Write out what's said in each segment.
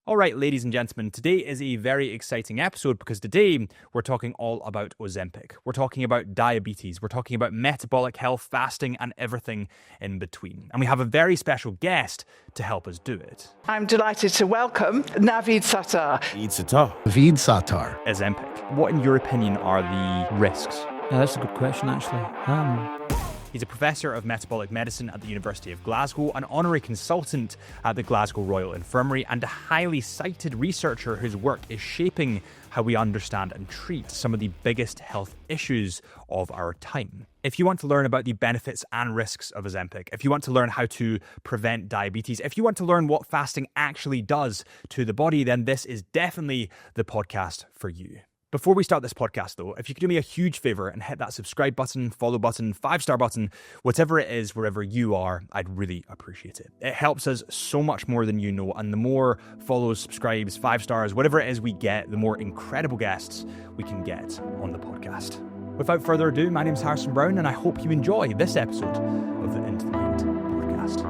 All right, ladies and gentlemen, today is a very exciting episode because today we're talking all about Ozempic. We're talking about diabetes. We're talking about metabolic health, fasting, and everything in between. And we have a very special guest to help us do it. I'm delighted to welcome Naveed Sattar. Naveed Sattar. Ozempic. What, in your opinion, are the risks? That's a good question, actually. He's a Professor of Metabolic Medicine at the University of Glasgow, an Honorary Consultant at the Glasgow Royal Infirmary, and a highly cited researcher whose work is shaping how we understand and treat some of the biggest health issues of our time. If you want to learn about the benefits and risks of Ozempic, if you want to learn how to prevent diabetes, if you want to learn what fasting actually does to the body, then this is definitely the podcast for you. Before we start this podcast though, if you could do me a huge favor and hit that subscribe button, follow button, 5-star button, whatever it is, wherever you are, I'd really appreciate it. It helps us so much more than you know, and the more follows, subscribes, 5 stars, whatever it is we get, the more incredible guests we can get on the podcast. Without further ado, my name's Harrison Brown, and I hope you enjoy this episode of the Into the Mind podcast.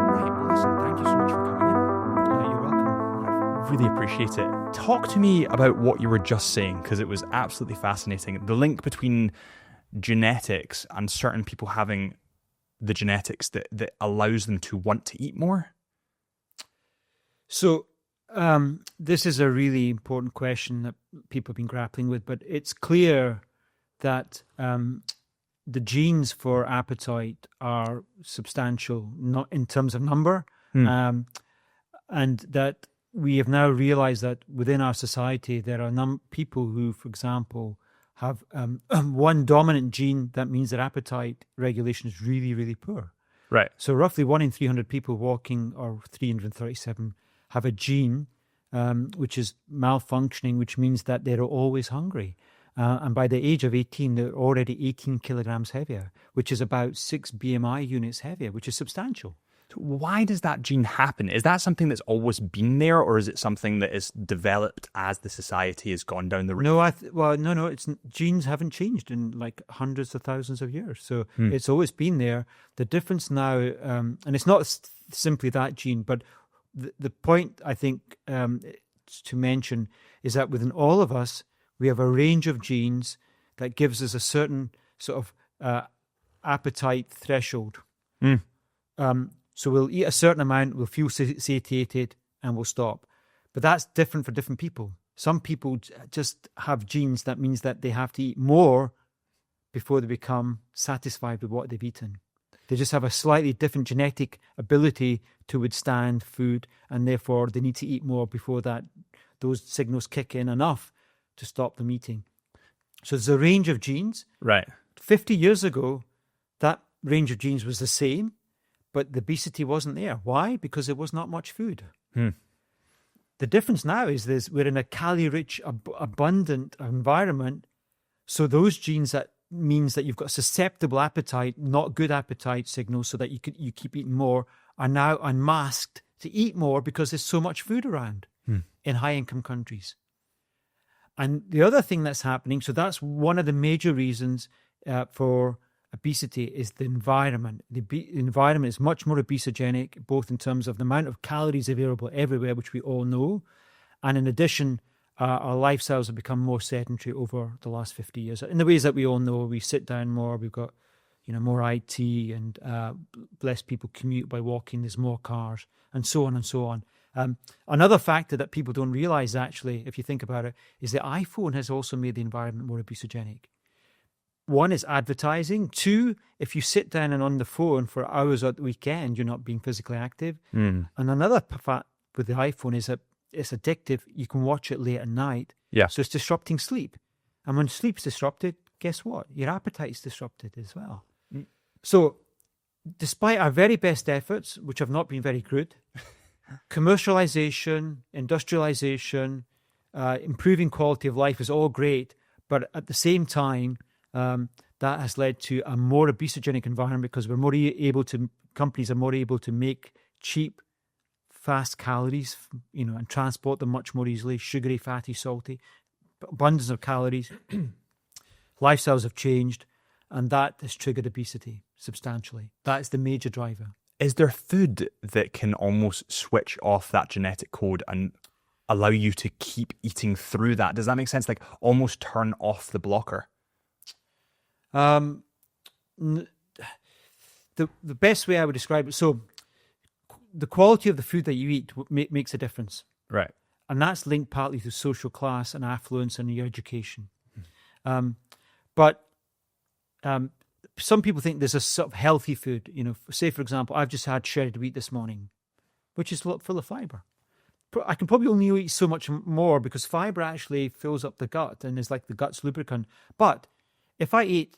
Right, well listen, thank you so much for coming in. You're welcome. Really appreciate it. Talk to me about what you were just saying, because it was absolutely fascinating. The link between genetics and certain people having the genetics that allows them to want to eat more. So this is a really important question that people have been grappling with, but it's clear that the genes for appetite are substantial, not in terms of number, and that we have now realized that within our society, there are people who, for example, have one dominant gene that means that appetite regulation is really, really poor. Right. So roughly 1 in 300 people walking, or 337, have a gene which is malfunctioning, which means that they're always hungry. And by the age of 18, they're already 18 kilograms heavier, which is about 6 BMI units heavier, which is substantial. Why does that gene happen? Is that something that's always been there, or is it something that is developed as the society has gone down the road? No, It's genes haven't changed in like hundreds of thousands of years, so it's always been there. The difference now, and it's not simply that gene, but the point I think to mention is that within all of us, we have a range of genes that gives us a certain sort of appetite threshold. So we'll eat a certain amount, we'll feel satiated, and we'll stop. But that's different for different people. Some people just have genes that means that they have to eat more before they become satisfied with what they've eaten. They just have a slightly different genetic ability to withstand food, and therefore they need to eat more before those signals kick in enough to stop them eating. So there's a range of genes. Right. 50 years ago, that range of genes was the same, but the obesity wasn't there. Why? Because there was not much food. The difference now is we're in a calorie-rich, abundant environment. So those genes, that means that you've got susceptible appetite, not good appetite signals, so that you keep eating more, are now unmasked to eat more because there's so much food around in high-income countries. And the other thing that's happening, so that's one of the major reasons for obesity, is the environment. The environment is much more obesogenic, both in terms of the amount of calories available everywhere, which we all know, and in addition, our lifestyles have become more sedentary over the last 50 years. In the ways that we all know, we sit down more, we've got more IT, and less people commute by walking, there's more cars, and so on and so on. Another factor that people don't realize, actually, if you think about it, is the iPhone has also made the environment more obesogenic. One is advertising. 2, if you sit down and on the phone for hours at the weekend, you're not being physically active. And another fact with the iPhone is that it's addictive. You can watch it late at night. Yeah. So it's disrupting sleep. And when sleep's disrupted, guess what? Your appetite's disrupted as well. So despite our very best efforts, which have not been very good, commercialization, industrialization, improving quality of life is all great. But at the same time, that has led to a more obesogenic environment because companies are more able to make cheap, fast calories, and transport them much more easily, sugary, fatty, salty, abundance of calories. Lifestyles have changed, and that has triggered obesity substantially. That is the major driver. Is there food that can almost switch off that genetic code and allow you to keep eating through that? Does that make sense? Like almost turn off the blocker? The best way I would describe it, so the quality of the food that you eat makes a difference. Right. And that's linked partly to social class and affluence and your education. But some people think there's a sort of healthy food. Say, for example, I've just had shredded wheat this morning, which is full of fibre. I can probably only eat so much more because fibre actually fills up the gut and is like the gut's lubricant. But if I eat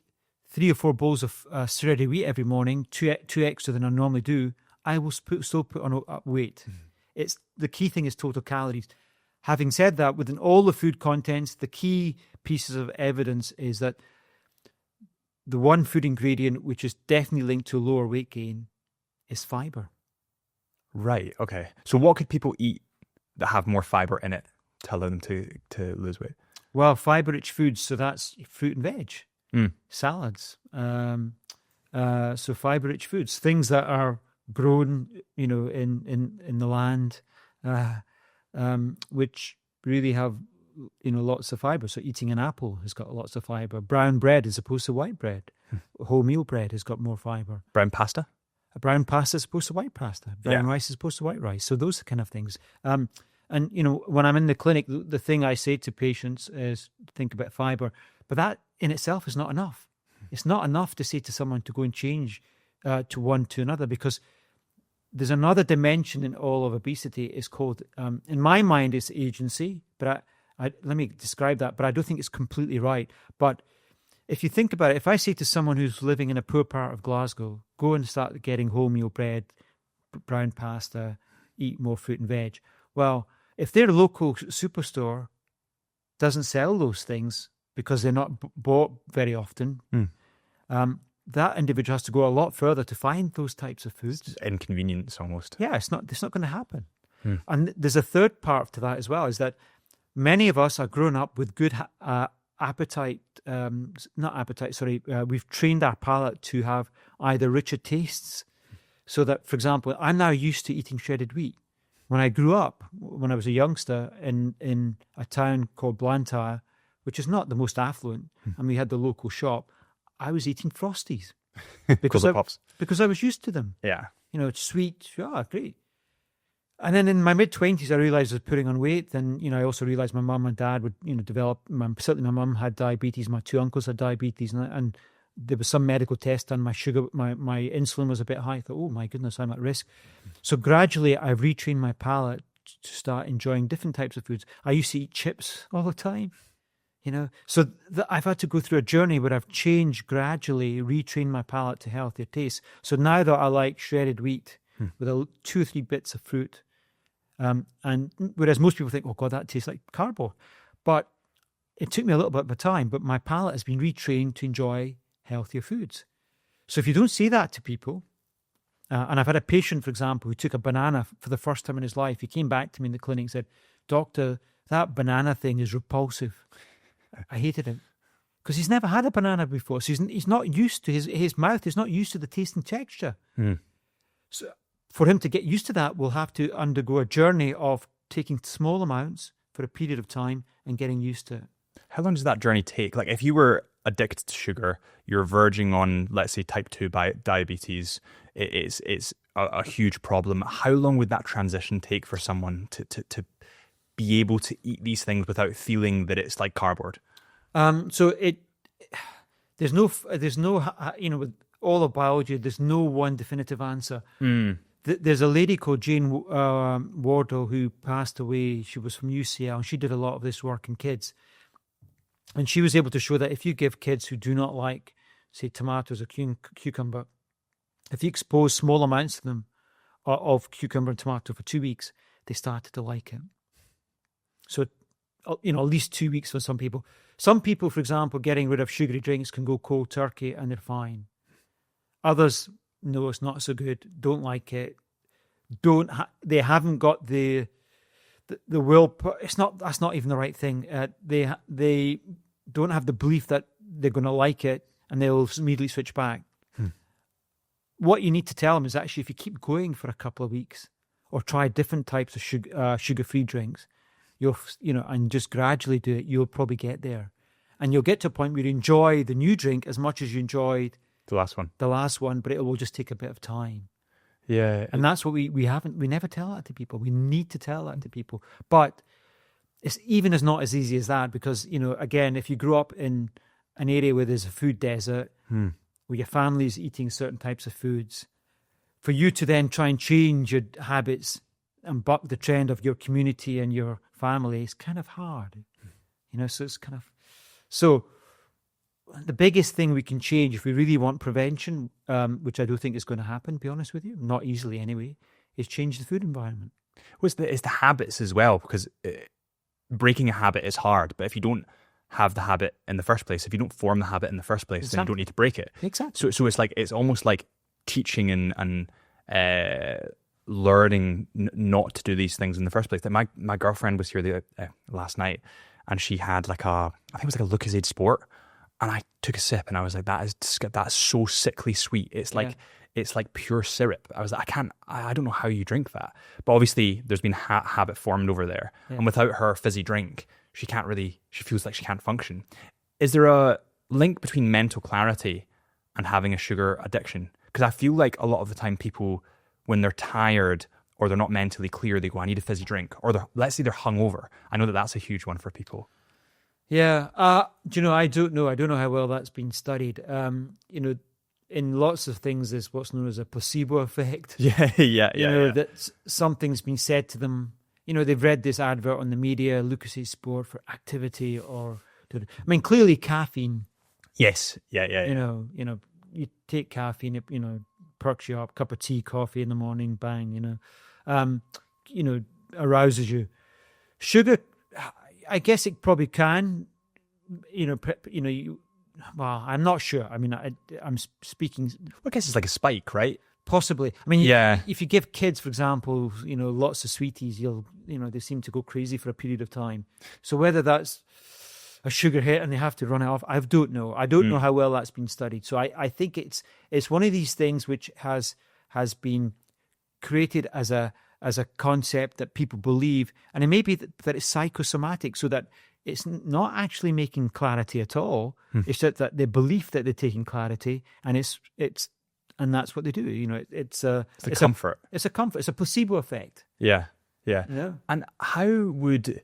3 or 4 bowls of shredded wheat every morning, two extra than I normally do, I will still put on weight. It's the key thing is total calories. Having said that, within all the food contents, the key pieces of evidence is that the one food ingredient which is definitely linked to lower weight gain is fibre. Right. Okay. So what could people eat that have more fibre in it to allow them to lose weight? Well, fibre-rich foods, so that's fruit and veg, salads. So fibre-rich foods, things that are grown, in the land, which really have, lots of fibre. So eating an apple has got lots of fibre. Brown bread as opposed to white bread. Wholemeal bread has got more fibre. Brown pasta? A brown pasta as opposed to white pasta. Brown rice as opposed to white rice. So those kind of things. And, when I'm in the clinic, the thing I say to patients is think about fibre. But that in itself is not enough. It's not enough to say to someone to go and change to one to another, because there's another dimension in all of obesity. It's called, in my mind, it's agency. But let me describe that. But I don't think it's completely right. But if you think about it, if I say to someone who's living in a poor part of Glasgow, go and start getting wholemeal bread, brown pasta, eat more fruit and veg. Well, if their local superstore doesn't sell those things because they're not bought very often, that individual has to go a lot further to find those types of foods. It's inconvenience almost. Yeah, it's not going to happen. And there's a third part to that as well, is that many of us are grown up with good we've trained our palate to have either richer tastes, so that, for example, I'm now used to eating shredded wheat. When I grew up, when I was a youngster in a town called Blantyre, which is not the most affluent, and we had the local shop, I was eating Frosties because I was used to them. Yeah. It's sweet. Great. And then in my mid-20s, I realised I was putting on weight. Then, I also realised my mum and dad would, develop. Certainly my mum had diabetes. My 2 uncles had diabetes. And there was some medical test done. My insulin was a bit high. I thought, oh my goodness, I'm at risk. So gradually I've retrained my palate to start enjoying different types of foods. I used to eat chips all the time, So I've had to go through a journey where I've changed gradually, retrained my palate to healthier tastes. So now that I like shredded wheat with 2 or 3 bits of fruit, and whereas most people think, oh God, that tastes like cardboard. But it took me a little bit of time, but my palate has been retrained to enjoy healthier foods. So if you don't say that to people, and I've had a patient, for example, who took a banana for the first time in his life. He came back to me in the clinic and said, Doctor, that banana thing is repulsive. I hated it. Because he's never had a banana before. So he's not used to, his mouth is not used to the taste and texture. So for him to get used to that, we'll have to undergo a journey of taking small amounts for a period of time and getting used to it. How long does that journey take? Like if you were addicted to sugar, you're verging on, let's say, type 2 diabetes, it's a huge problem. How long would that transition take for someone to be able to eat these things without feeling that it's like cardboard? So there's no, with all of biology, there's no one definitive answer. There's a lady called Jane Wardle who passed away. She was from UCL, and she did a lot of this work in kids. And she was able to show that if you give kids who do not like, say, tomatoes or cucumber, if you expose small amounts to them of cucumber and tomato for 2 weeks, they started to like it. So, at least 2 weeks for some people. Some people, for example, getting rid of sugary drinks can go cold turkey and they're fine. Others, no, it's not so good, don't like it, they haven't got the will. That's not even the right thing. They don't have the belief that they're going to like it, and they'll immediately switch back. what you need to tell them is actually if you keep going for a couple of weeks or try different types of sugar-free drinks, and just gradually do it, you'll probably get there. And you'll get to a point where you enjoy the new drink as much as you enjoyed The last one. but it will just take a bit of time. Yeah. And that's what we never tell that to people. We need to tell that to people. But it's not as easy as that because, again, if you grew up in an area where there's a food desert, where your family's eating certain types of foods, for you to then try and change your habits and buck the trend of your community and your family is kind of hard. So the biggest thing we can change if we really want prevention, which I do think is going to happen, to be honest with you, not easily anyway, is change the food environment. Well, it's the habits as well, because breaking a habit is hard, but if you don't have the habit in the first place, if you don't form the habit in the first place, then you don't need to break it. Exactly. So it's almost like teaching and learning not to do these things in the first place. Like my girlfriend was here last night, and she had I think it was like a Lucozade Sport, and I took a sip and I was like, that's so sickly sweet. It's like pure syrup. I was like, I don't know how you drink that. But obviously there's been habit formed over there. Yeah. And without her fizzy drink, she feels like she can't function. Is there a link between mental clarity and having a sugar addiction? Because I feel like a lot of the time people, when they're tired or they're not mentally clear, they go, I need a fizzy drink. Or let's say they're hungover. I know that's a huge one for people. Yeah. I don't know. I don't know how well that's been studied. In lots of things, there's what's known as a placebo effect. Yeah. That something's been said to them. They've read this advert on the media, Lucozade Sport for activity clearly caffeine. Yes. Yeah. You take caffeine, it, perks you up, cup of tea, coffee in the morning, bang, arouses you. Sugar, I guess it probably can, well, I'm not sure. I mean, I'm speaking. Well, I guess it's like a spike, right? Possibly. I mean, yeah. If you give kids, for example, lots of sweeties, they seem to go crazy for a period of time. So whether that's a sugar hit and they have to run it off, I don't know. I don't know how well that's been studied. So I think it's one of these things which has been created as a concept that people believe, and it may be that it's psychosomatic, so that it's not actually making clarity at all. It's just that the belief that they're taking clarity, and and that's what they do. It's a comfort. It's a comfort. It's a placebo effect. Yeah. And how would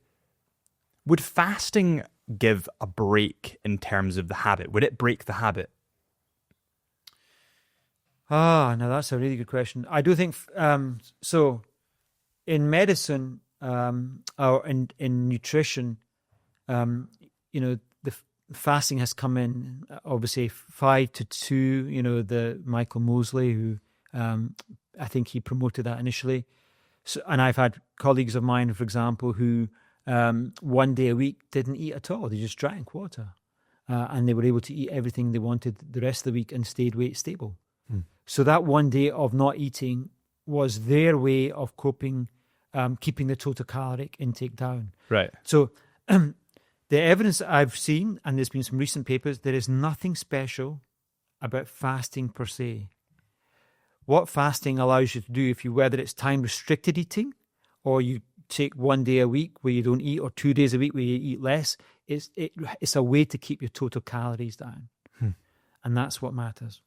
fasting give a break in terms of the habit? Would it break the habit? Now that's a really good question. I do think so. In medicine, or in nutrition, the fasting has come in, obviously 5 to 2, the Michael Mosley, who I think he promoted that initially. So, and I've had colleagues of mine, for example, who 1 day a week didn't eat at all. They just drank water. And they were able to eat everything they wanted the rest of the week and stayed weight stable. So that 1 day of not eating was their way of coping, keeping the total caloric intake down. Right. So the evidence that I've seen, and there's been some recent papers, there is nothing special about fasting per se. What fasting allows you to do, whether it's time-restricted eating, or you take 1 day a week where you don't eat, or 2 days a week where you eat less, it's a way to keep your total calories down. And that's what matters.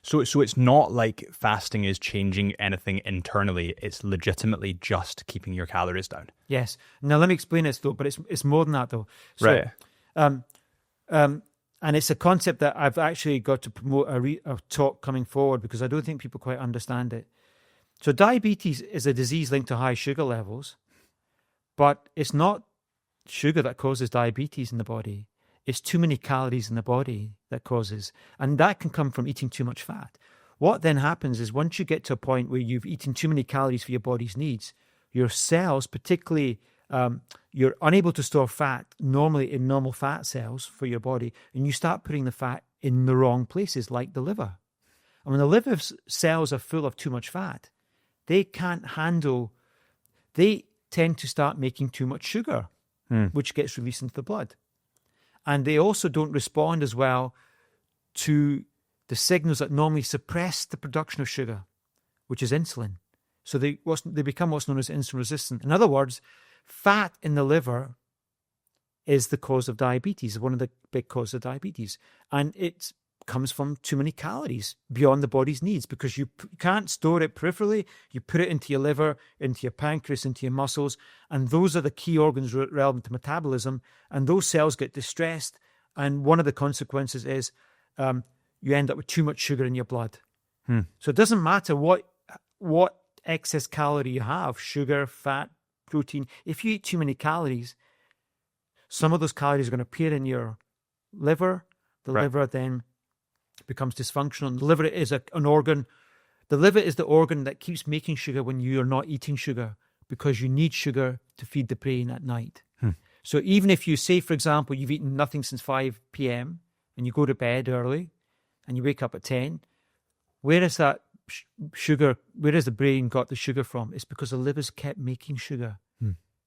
So it's not like fasting is changing anything internally. It's legitimately just keeping your calories down. Yes. Now let me explain this though, but it's more than that though. So, right. And it's a concept that I've actually got to promote a talk coming forward, because I don't think people quite understand it. So diabetes is a disease linked to high sugar levels, but it's not sugar that causes diabetes in the body. It's too many calories in the body that causes, and that can come from eating too much fat. What then happens is, once you get to a point where you've eaten too many calories for your body's needs, your cells, particularly, you're unable to store fat normally in normal fat cells for your body, and you start putting the fat in the wrong places, like the liver. And when the liver cells are full of too much fat, they tend to start making too much sugar, which gets released into the blood. And they also don't respond as well to the signals that normally suppress the production of sugar, which is insulin. So they become what's known as insulin resistant. In other words, fat in the liver is the cause of diabetes, one of the big causes of diabetes. And it comes from too many calories beyond the body's needs, because you can't store it peripherally. You put it into your liver, into your pancreas, into your muscles, and those are the key organs relevant to metabolism, and those cells get distressed, and one of the consequences is you end up with too much sugar in your blood. So it doesn't matter what excess calorie you have, sugar, fat, protein. If you eat too many calories, some of those calories are going to appear in your liver. The liver then becomes dysfunctional. The liver is an organ. The liver is the organ that keeps making sugar when you're not eating sugar, because you need sugar to feed the brain at night. So even if you say, for example, you've eaten nothing since 5 p.m. and you go to bed early and you wake up at 10, where is that sugar? Where has the brain got the sugar from? It's because the liver's kept making sugar.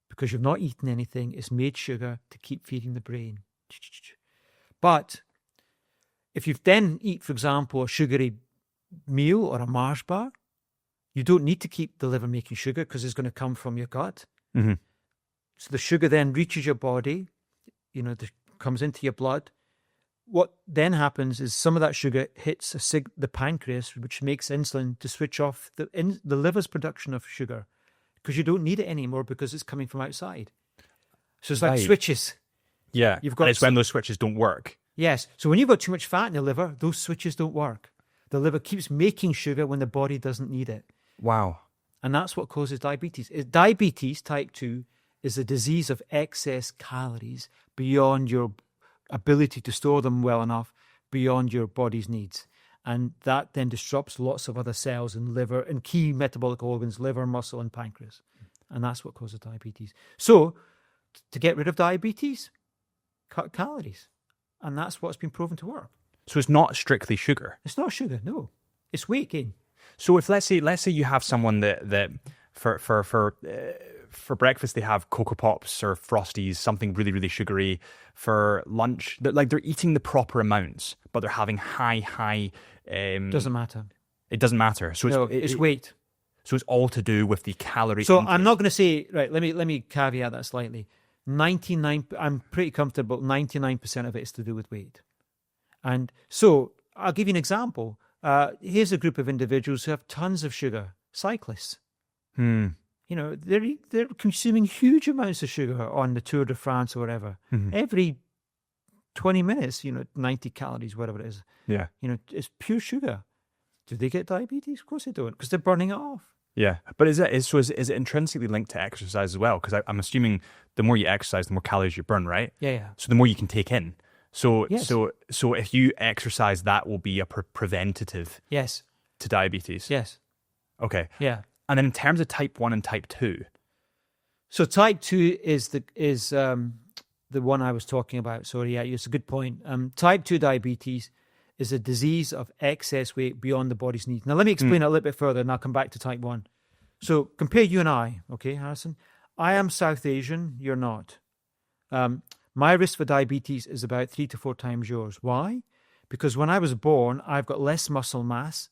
Because you've not eaten anything, it's made sugar to keep feeding the brain. But if you then eat, for example, a sugary meal or a Mars bar, you don't need to keep the liver making sugar, because it's going to come from your gut. So the sugar then reaches your body, comes into your blood. What then happens is some of that sugar hits the pancreas, which makes insulin to switch off the liver's production of sugar, because you don't need it anymore because it's coming from outside. So it's like switches. Yeah, and it's when those switches don't work. Yes. So when you've got too much fat in your liver, those switches don't work. The liver keeps making sugar when the body doesn't need it. Wow. And that's what causes diabetes. Diabetes type 2 is a disease of excess calories beyond your ability to store them well enough, beyond your body's needs. And that then disrupts lots of other cells in liver and key metabolic organs, liver, muscle, and pancreas. And that's what causes diabetes. So to get rid of diabetes, cut calories. And that's what's been proven to work. So it's not strictly sugar. It's not sugar, no. It's weight gain. So if let's say you have someone that for breakfast they have Cocoa Pops or Frosties, something really, really sugary. For lunch, they're eating the proper amounts, but they're having high. Doesn't matter. It doesn't matter. So it's weight. So it's all to do with the calorie. So intake. I'm not going to say, right, let me caveat that slightly. I'm pretty comfortable 99% of it is to do with weight. And so I'll give you an example. Here's a group of individuals who have tons of sugar, cyclists. They're consuming huge amounts of sugar on the Tour de France or whatever. Every 20 minutes, 90 calories, whatever it is. Yeah. It's pure sugar. Do they get diabetes? Of course they don't, because they're burning it off. Yeah, but is it intrinsically linked to exercise as well? Because I'm assuming the more you exercise, the more calories you burn, right? Yeah. So the more you can take in. So yes. so if you exercise, that will be a preventative. Yes. To diabetes. Yes. Okay. Yeah. And then in terms of type 1 and type 2. So type 2 is the one I was talking about. So yeah, it's a good point. Type 2 diabetes is a disease of excess weight beyond the body's needs. Now, let me explain it a little bit further, and I'll come back to type 1. So compare you and I, okay, Harrison? I am South Asian, you're not. My risk for diabetes is about 3 to 4 times yours. Why? Because when I was born, I've got less muscle mass,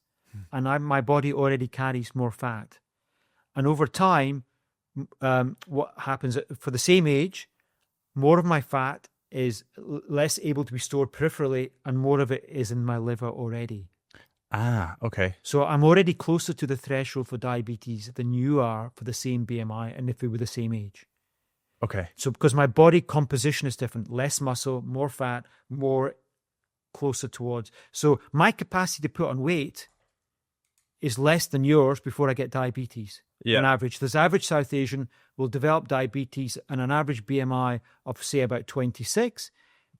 and my body already carries more fat. And over time, what happens, for the same age, more of my fat is less able to be stored peripherally, and more of it is in my liver already. Ah, okay. So I'm already closer to the threshold for diabetes than you are for the same BMI, and if we were the same age. Okay. So because my body composition is different, less muscle, more fat, more closer towards. So my capacity to put on weight is less than yours before I get diabetes. Yeah. On average, this average South Asian will develop diabetes and an average BMI of, say, about 26.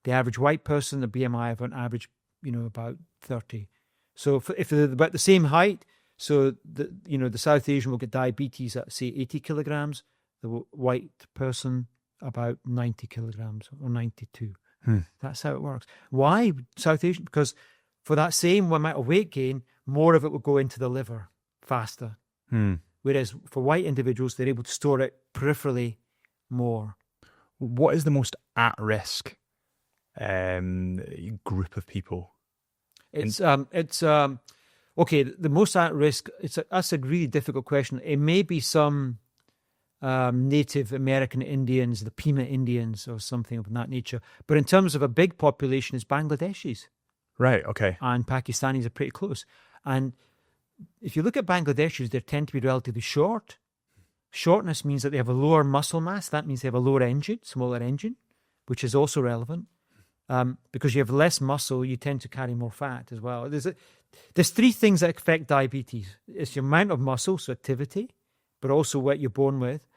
The average white person, the BMI of an average, about 30. So if they're about the same height, so the South Asian will get diabetes at, say, 80 kilograms. The white person about 90 kilograms or 92. That's how it works. Why South Asian? Because for that same amount of weight gain, more of it will go into the liver faster. Whereas for white individuals, they're able to store it peripherally more. What is the most at-risk group of people? Okay. The most at risk. That's a really difficult question. It may be some Native American Indians, the Pima Indians, or something of that nature. But in terms of a big population, it's Bangladeshis. Right, okay. And Pakistanis are pretty close. And if you look at Bangladeshis, they tend to be relatively short. Shortness means that they have a lower muscle mass. That means they have a lower engine, smaller engine, which is also relevant. Because you have less muscle, you tend to carry more fat as well. There's three things that affect diabetes. It's your amount of muscle, so activity, but also what you're born with.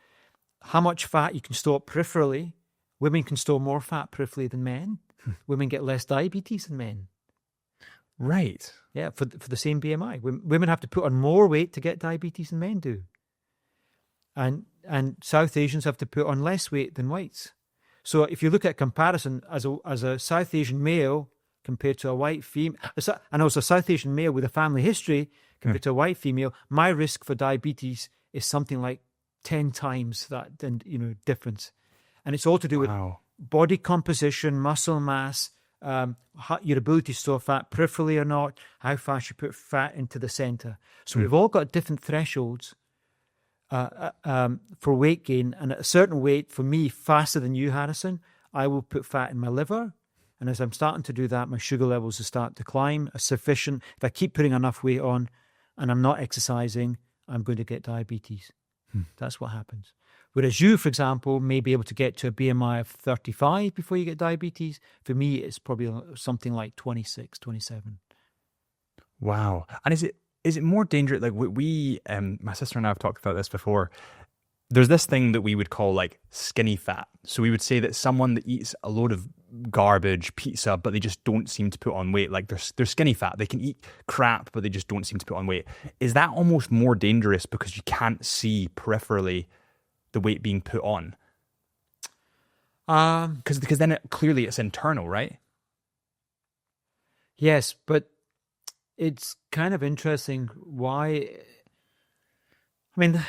How much fat you can store peripherally. Women can store more fat peripherally than men. Women get less diabetes than men. Right. Yeah, for the same BMI. Women have to put on more weight to get diabetes than men do. And South Asians have to put on less weight than whites. So if you look at comparison as a South Asian male compared to a white female, and also a South Asian male with a family history compared to a white female, my risk for diabetes is something like 10 times that difference. And it's all to do with body composition, muscle mass, your ability to store fat peripherally or not, how fast you put fat into the center. So we've all got different thresholds for weight gain. And at a certain weight, for me, faster than you, Harrison, I will put fat in my liver. And as I'm starting to do that, my sugar levels will start to climb. Sufficient. If I keep putting enough weight on and I'm not exercising, I'm going to get diabetes. That's what happens. Whereas you, for example, may be able to get to a BMI of 35 before you get diabetes. For me, it's probably something like 26, 27. Wow. And is it more dangerous? Like we my sister and I have talked about this before. There's this thing that we would call like skinny fat. So we would say that someone that eats a load of garbage, pizza, but they just don't seem to put on weight. Like they're skinny fat. They can eat crap, but they just don't seem to put on weight. Is that almost more dangerous because you can't see peripherally the weight being put on? Because then clearly it's internal, right? Yes, but it's kind of interesting why. I mean,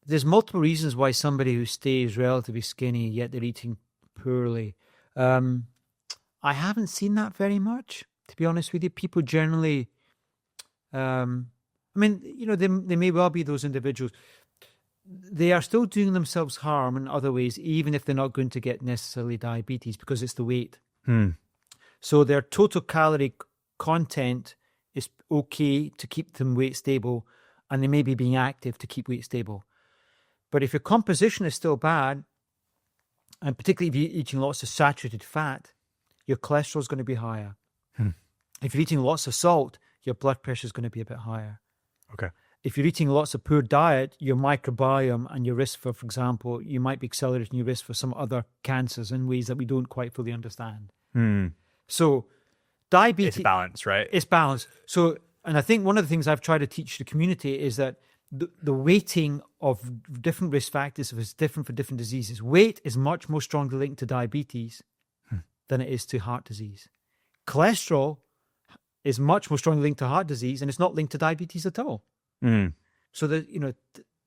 there's multiple reasons why somebody who stays relatively skinny yet they're eating poorly. I haven't seen that very much, to be honest with you. People generally, there may well be those individuals. They are still doing themselves harm in other ways, even if they're not going to get necessarily diabetes because it's the weight. So their total calorie content is okay to keep them weight stable, and they may be being active to keep weight stable. But if your composition is still bad, and particularly if you're eating lots of saturated fat, your cholesterol is going to be higher. If you're eating lots of salt, your blood pressure is going to be a bit higher. Okay. If you're eating lots of poor diet, your microbiome and your risk for example, you might be accelerating your risk for some other cancers in ways that we don't quite fully understand. So diabetes... It's balance, right? It's balance. So, and I think one of the things I've tried to teach the community is that the weighting of different risk factors is different for different diseases. Weight is much more strongly linked to diabetes than it is to heart disease. Cholesterol is much more strongly linked to heart disease, and it's not linked to diabetes at all. So there's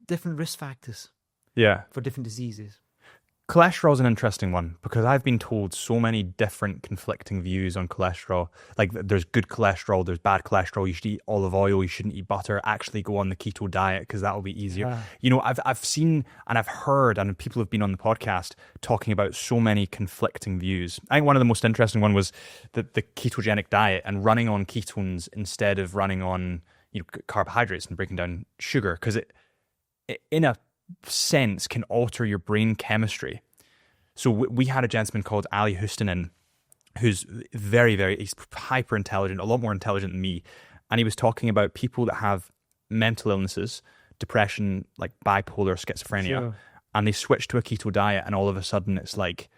different risk factors for different diseases. Cholesterol is an interesting one because I've been told so many different conflicting views on cholesterol. Like there's good cholesterol, there's bad cholesterol. You should eat olive oil, you shouldn't eat butter. Actually go on the keto diet because that'll be easier. I've seen and I've heard, and people have been on the podcast talking about so many conflicting views. I think one of the most interesting one was the ketogenic diet and running on ketones instead of running on carbohydrates and breaking down sugar, because it in a sense can alter your brain chemistry. So we had a gentleman called Ali Hustanen who's very, very, he's hyper intelligent, a lot more intelligent than me, and he was talking about people that have mental illnesses, depression, like bipolar, schizophrenia, and they switch to a keto diet, and all of a sudden it's like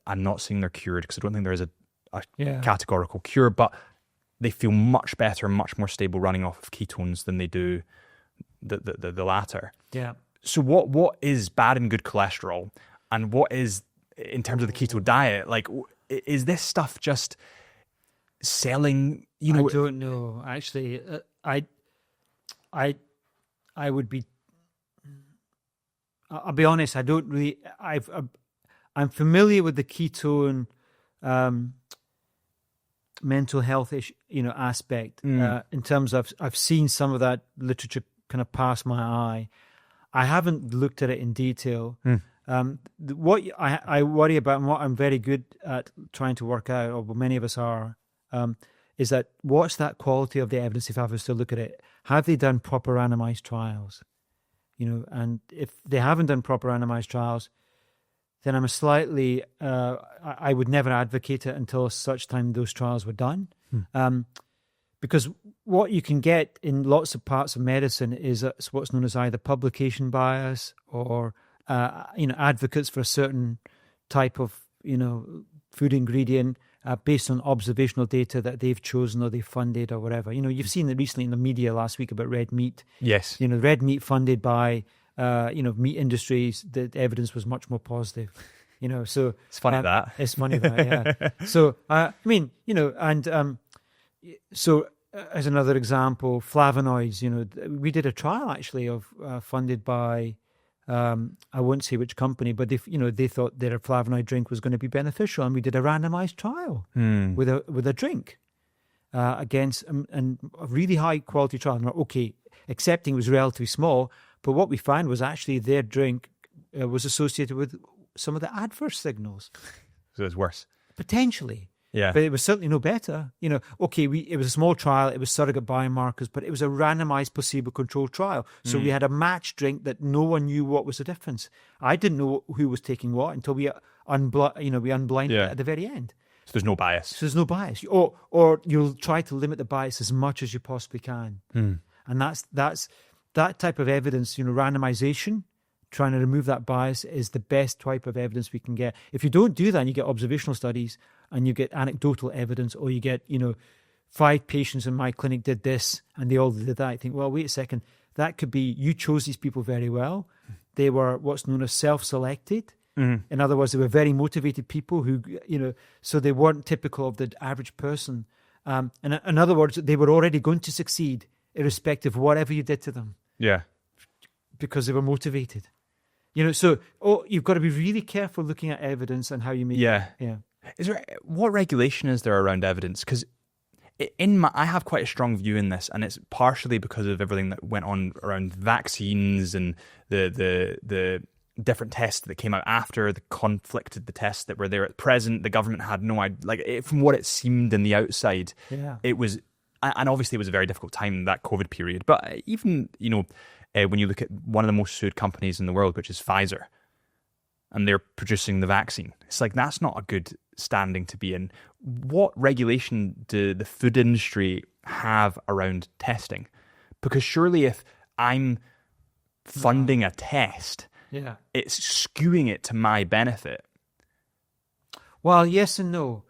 I'm not saying they're cured because I don't think there is a categorical cure, but they feel much better, much more stable running off of ketones than they do the latter. Yeah. So what is bad and good cholesterol, and what is, in terms of the keto diet, like, is this stuff just selling? I don't know. Actually, I would be. I'll be honest. I don't really. I'm familiar with the ketone mental health aspect. In terms of, I've seen some of that literature kind of pass my eye. I haven't looked at it in detail. What I worry about, and what I'm very good at trying to work out, or many of us are, is that what's that quality of the evidence if I was to look at it? Have they done proper randomized trials? And if they haven't done proper randomized trials, then I'm I would never advocate it until such time those trials were done. Because what you can get in lots of parts of medicine is what's known as either publication bias or, advocates for a certain type of, food ingredient based on observational data that they've chosen or they've funded or whatever. You've seen it recently in the media last week about red meat. Yes. Red meat funded by, meat industries, the evidence was much more positive. So it's funny that. It's funny that, yeah. So, so as another example, flavonoids, we did a trial actually of funded by, I won't say which company, but they thought their flavonoid drink was going to be beneficial, and we did a randomized trial with a drink against and a really high quality trial. Now, okay, accepting it was relatively small, but what we found was actually their drink was associated with some of the adverse signals. So it's worse. Potentially. Yeah. But it was certainly no better. It was a small trial, it was surrogate biomarkers, but it was a randomized placebo-controlled trial. So we had a matched drink that no one knew what was the difference. I didn't know who was taking what until we unblinded it at the very end. So there's no bias. So there's no bias. Or you'll try to limit the bias as much as you possibly can. And that's that type of evidence, randomization, trying to remove that bias is the best type of evidence we can get. If you don't do that and you get observational studies and you get anecdotal evidence, or you get, 5 patients in my clinic did this and they all did that, I think, well, wait a second, that could be you chose these people very well. They were what's known as self-selected. In other words, they were very motivated people who, so they weren't typical of the average person. And in other words, they were already going to succeed irrespective of whatever you did to them. Yeah. Because they were motivated. So you've got to be really careful looking at evidence and how you make it. Yeah. What regulation is there around evidence? Because I have quite a strong view in this, and it's partially because of everything that went on around vaccines and the different tests that came out after the conflicted the tests that were there at present. The government had no idea, from what it seemed in the outside, it was, and obviously it was a very difficult time, that COVID period. But even, when you look at one of the most sued companies in the world, which is Pfizer, and they're producing the vaccine, it's like, that's not a good standing to be in. What regulation do the food industry have around testing? Because surely if I'm funding a test, it's skewing it to my benefit. Well, yes and no.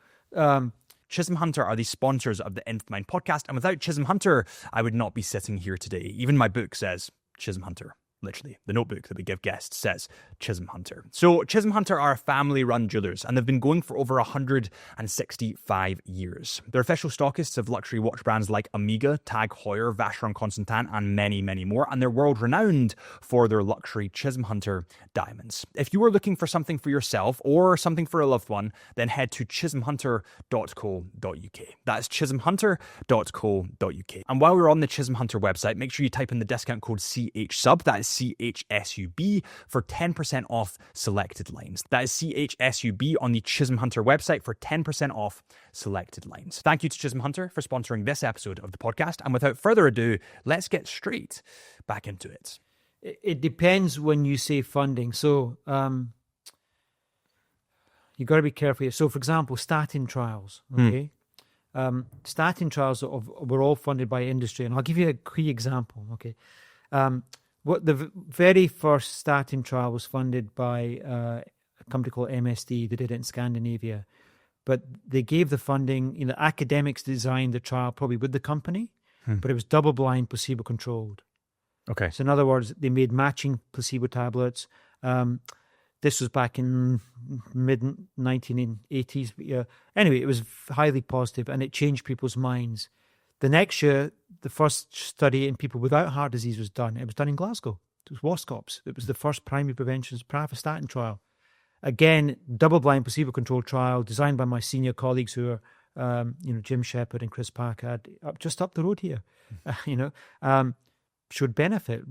Chisholm Hunter are the sponsors of the InfoMind podcast, and without Chisholm Hunter, I would not be sitting here today. Even my book says Chisholm Hunter. Literally, the notebook that we give guests says Chisholm Hunter. So Chisholm Hunter are a family-run jewelers, and they've been going for over 165 years. They're official stockists of luxury watch brands like Omega, Tag Heuer, Vacheron Constantin, and many, many more, and they're world-renowned for their luxury Chisholm Hunter diamonds. If you are looking for something for yourself or something for a loved one, then head to chisholmhunter.co.uk. That's chisholmhunter.co.uk. And while we're on the Chisholm Hunter website, make sure you type in the discount code CHSUB, that is CHSUB, for 10% off selected lines. That is CHSUB on the Chisholm Hunter website for 10% off selected lines. Thank you to Chisholm Hunter for sponsoring this episode of the podcast. And without further ado, let's get straight back into it. It depends when you say funding. So you've got to be careful here. So, for example, statin trials, okay? Statin trials were all funded by industry. And I'll give you a key example, okay? What the very first statin trial was funded by a company called MSD. They did it in Scandinavia. But they gave the funding, academics designed the trial probably with the company, but it was double-blind, placebo-controlled. Okay. So in other words, they made matching placebo tablets. This was back in mid-1980s. Anyway, it was highly positive, and it changed people's minds. The next year, the first study in people without heart disease was done. It was done in Glasgow. It was WASCOPS. It was the first primary prevention pravastatin trial. Again, double-blind, placebo-controlled trial designed by my senior colleagues who are Jim Shepherd and Chris Packard, just up the road here, showed benefit,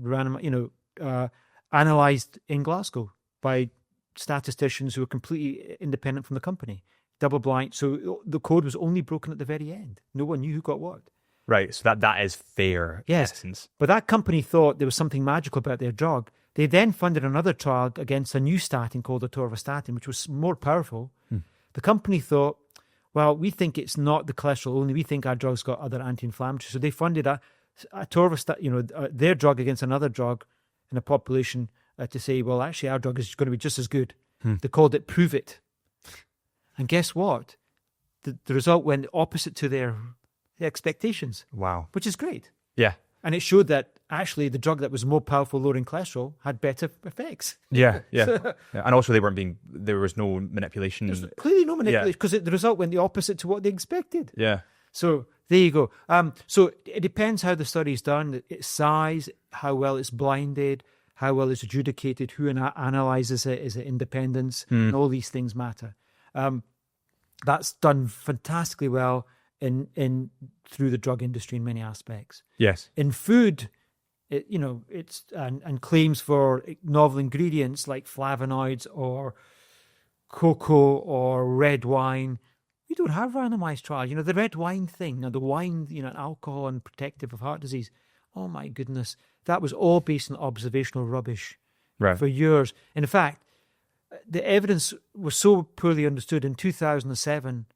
analysed in Glasgow by statisticians who were completely independent from the company, double blind. So the code was only broken at the very end. No one knew who got what. Right, so that is fair. Yes, essence. But that company thought there was something magical about their drug. They then funded another trial against a new statin called atorvastatin, which was more powerful. The company thought, well, we think it's not the cholesterol only. We think our drug's got other anti-inflammatories. So they funded atorvastatin, their drug against another drug in a population to say, well, actually, our drug is going to be just as good. They called it Prove It. And guess what? The result went opposite to their expectations. Wow. Which is great. Yeah. And it showed that actually the drug that was more powerful lowering cholesterol had better effects. Yeah. Yeah. And also there was no manipulation. There's clearly no manipulation because the result went the opposite to what they expected. Yeah. So there you go. So it depends how the study's done, its size, how well it's blinded, how well it's adjudicated, who analyzes it, is it independence, and all these things matter. That's done fantastically well in through the drug industry in many aspects. Yes. In food, it's and claims for novel ingredients like flavonoids or cocoa or red wine. We don't have randomized trials. The red wine thing, the wine, alcohol and protective of heart disease. Oh my goodness, that was all based on observational rubbish for years. In fact, the evidence was so poorly understood in 2007.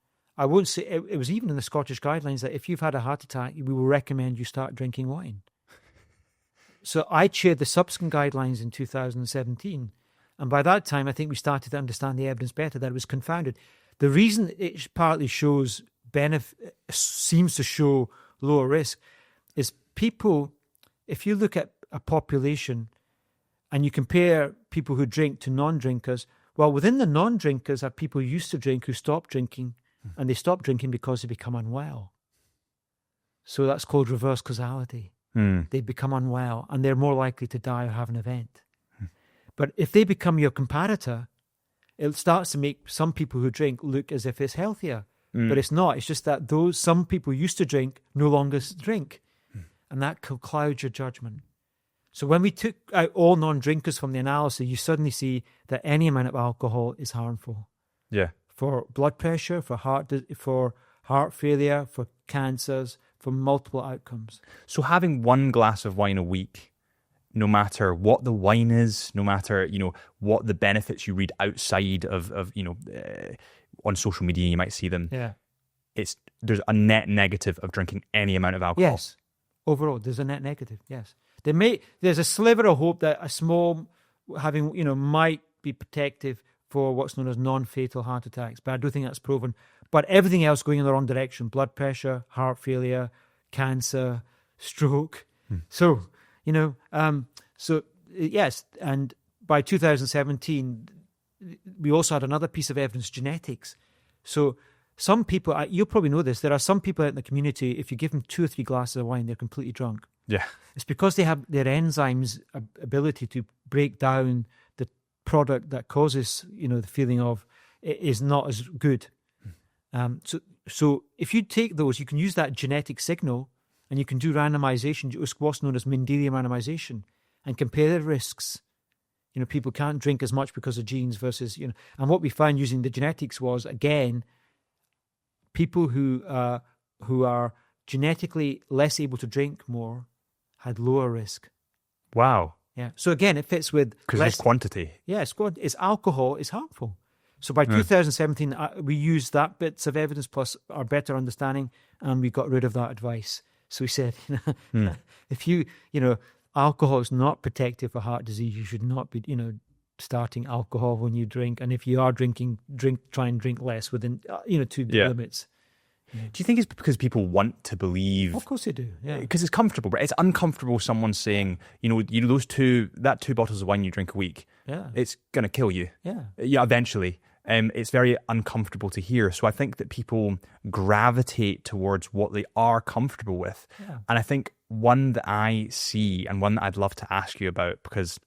I won't say it was even in the Scottish guidelines that if you've had a heart attack, we will recommend you start drinking wine. So I chaired the subsequent guidelines in 2017. And by that time, I think we started to understand the evidence better, that it was confounded. The reason it partly shows seems to show lower risk is people, if you look at a population and you compare people who drink to non-drinkers, well, within the non-drinkers are people who used to drink who stopped drinking, and they stop drinking because they become unwell. So that's called reverse causality. They become unwell and they're more likely to die or have an event. But if they become your comparator, it starts to make some people who drink look as if it's healthier. But it's not. It's just that some people who used to drink no longer drink. And that could cloud your judgment. So when we took out all non-drinkers from the analysis, you suddenly see that any amount of alcohol is harmful. Yeah. For blood pressure, for heart failure, for cancers, for multiple outcomes. So having one glass of wine a week, no matter what the wine is, no matter what the benefits you read outside of on social media, you might see them. Yeah, there's a net negative of drinking any amount of alcohol. Yes, overall there's a net negative. Yes, there's a sliver of hope that a small might be protective for what's known as non-fatal heart attacks, but I don't think that's proven. But everything else going in the wrong direction: blood pressure, heart failure, cancer, stroke. So, yes. And by 2017, we also had another piece of evidence: genetics. So some people, you'll probably know this, there are some people out in the community, if you give them 2 or 3 glasses of wine, they're completely drunk. Yeah. It's because they have their enzymes' ability to break down the product that causes, the feeling of it is not as good. So if you take those, you can use that genetic signal and you can do randomization, what's known as Mendelian randomization, and compare the risks. People can't drink as much because of genes versus, and what we found using the genetics was, again, people who are genetically less able to drink more had lower risk. Wow. Yeah. So again, it fits with... Because there's quantity. Yeah, it's alcohol is harmful. So by 2017, we used that bits of evidence plus our better understanding, and we got rid of that advice. So we said, if alcohol is not protective for heart disease, you should not be, starting alcohol when you drink. And if you are drinking, try and drink less within, to limits. Yeah. Do you think it's because people want to believe? Of course they do. Yeah, because it's comfortable, but it's uncomfortable. Someone saying, those two bottles of wine you drink a week, it's gonna kill you. Yeah, eventually. It's very uncomfortable to hear. So I think that people gravitate towards what they are comfortable with. Yeah. And I think one that I see and one that I'd love to ask you about, because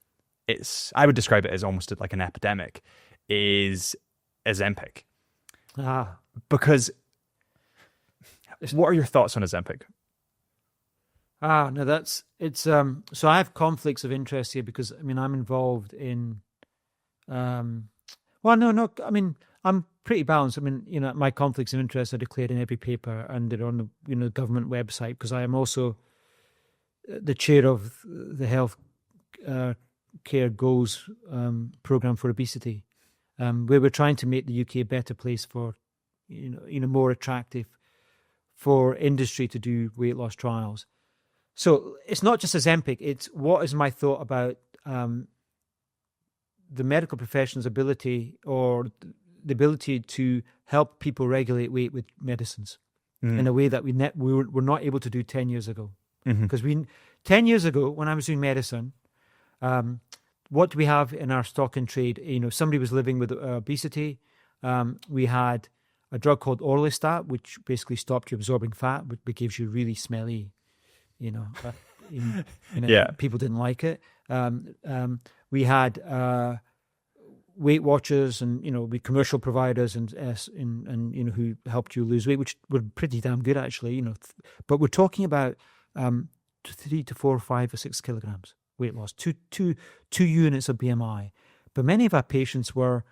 I would describe it as almost like an epidemic, is Ozempic. Because What are your thoughts on Ozempic? No, so I have conflicts of interest here because, I mean, I'm involved in, I'm pretty balanced. I mean, my conflicts of interest are declared in every paper and they're on the, government website, because I am also the chair of the Health Care Goals program for obesity, where we're trying to make the UK a better place for, more attractive for industry to do weight loss trials. So it's not just Ozempic, it's what is my thought about the medical profession's ability or the ability to help people regulate weight with medicines in a way that we were not able to do 10 years ago. Because 10 years ago, when I was doing medicine, what do we have in our stock and trade? Somebody was living with obesity. We had a drug called Orlistat, which basically stopped you absorbing fat, but gives you really smelly, people didn't like it. We had Weight Watchers and we commercial providers and who helped you lose weight, which were pretty damn good actually. But we're talking about 3 to 4, 5 or 6 kilograms weight loss, two units of BMI. But many of our patients were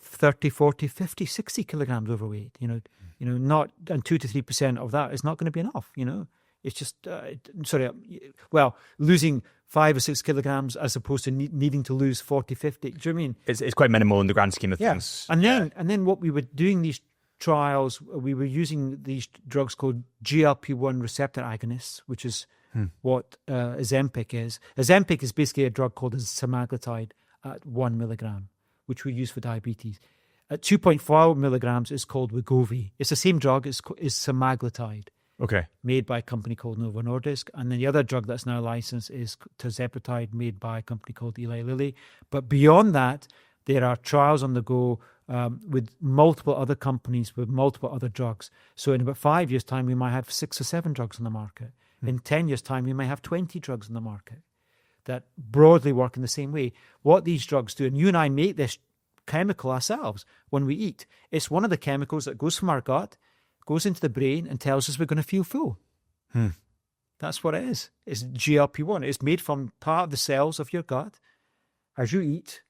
30, 40, 50, 60 kilograms overweight. Not, and 2 to 3% of that is not going to be enough. It's just losing 5 or 6 kilograms as opposed to needing to lose 40, 50. Do you know what I mean? It's quite minimal in the grand scheme of things. And then what we were doing these trials, we were using these drugs called GLP-1 receptor agonists, which is what Ozempic is. Ozempic is basically a drug called semaglutide at 1 milligram, which we use for diabetes. At 2.4 milligrams is called Wegovy. It's the same drug, is semaglutide. Okay. Made by a company called Novo Nordisk. And then the other drug that's now licensed is tirzepatide, made by a company called Eli Lilly. But beyond that, there are trials on the go with multiple other companies, with multiple other drugs. So in about 5 years' time, we might have 6 or 7 drugs on the market. In 10 years' time, we might have 20 drugs on the market that broadly work in the same way. What these drugs do, and you and I make this chemical ourselves when we eat. It's one of the chemicals that goes from our gut, goes into the brain and tells us we're going to feel full. That's what it is. It's GLP-1. It's made from part of the cells of your gut. As you eat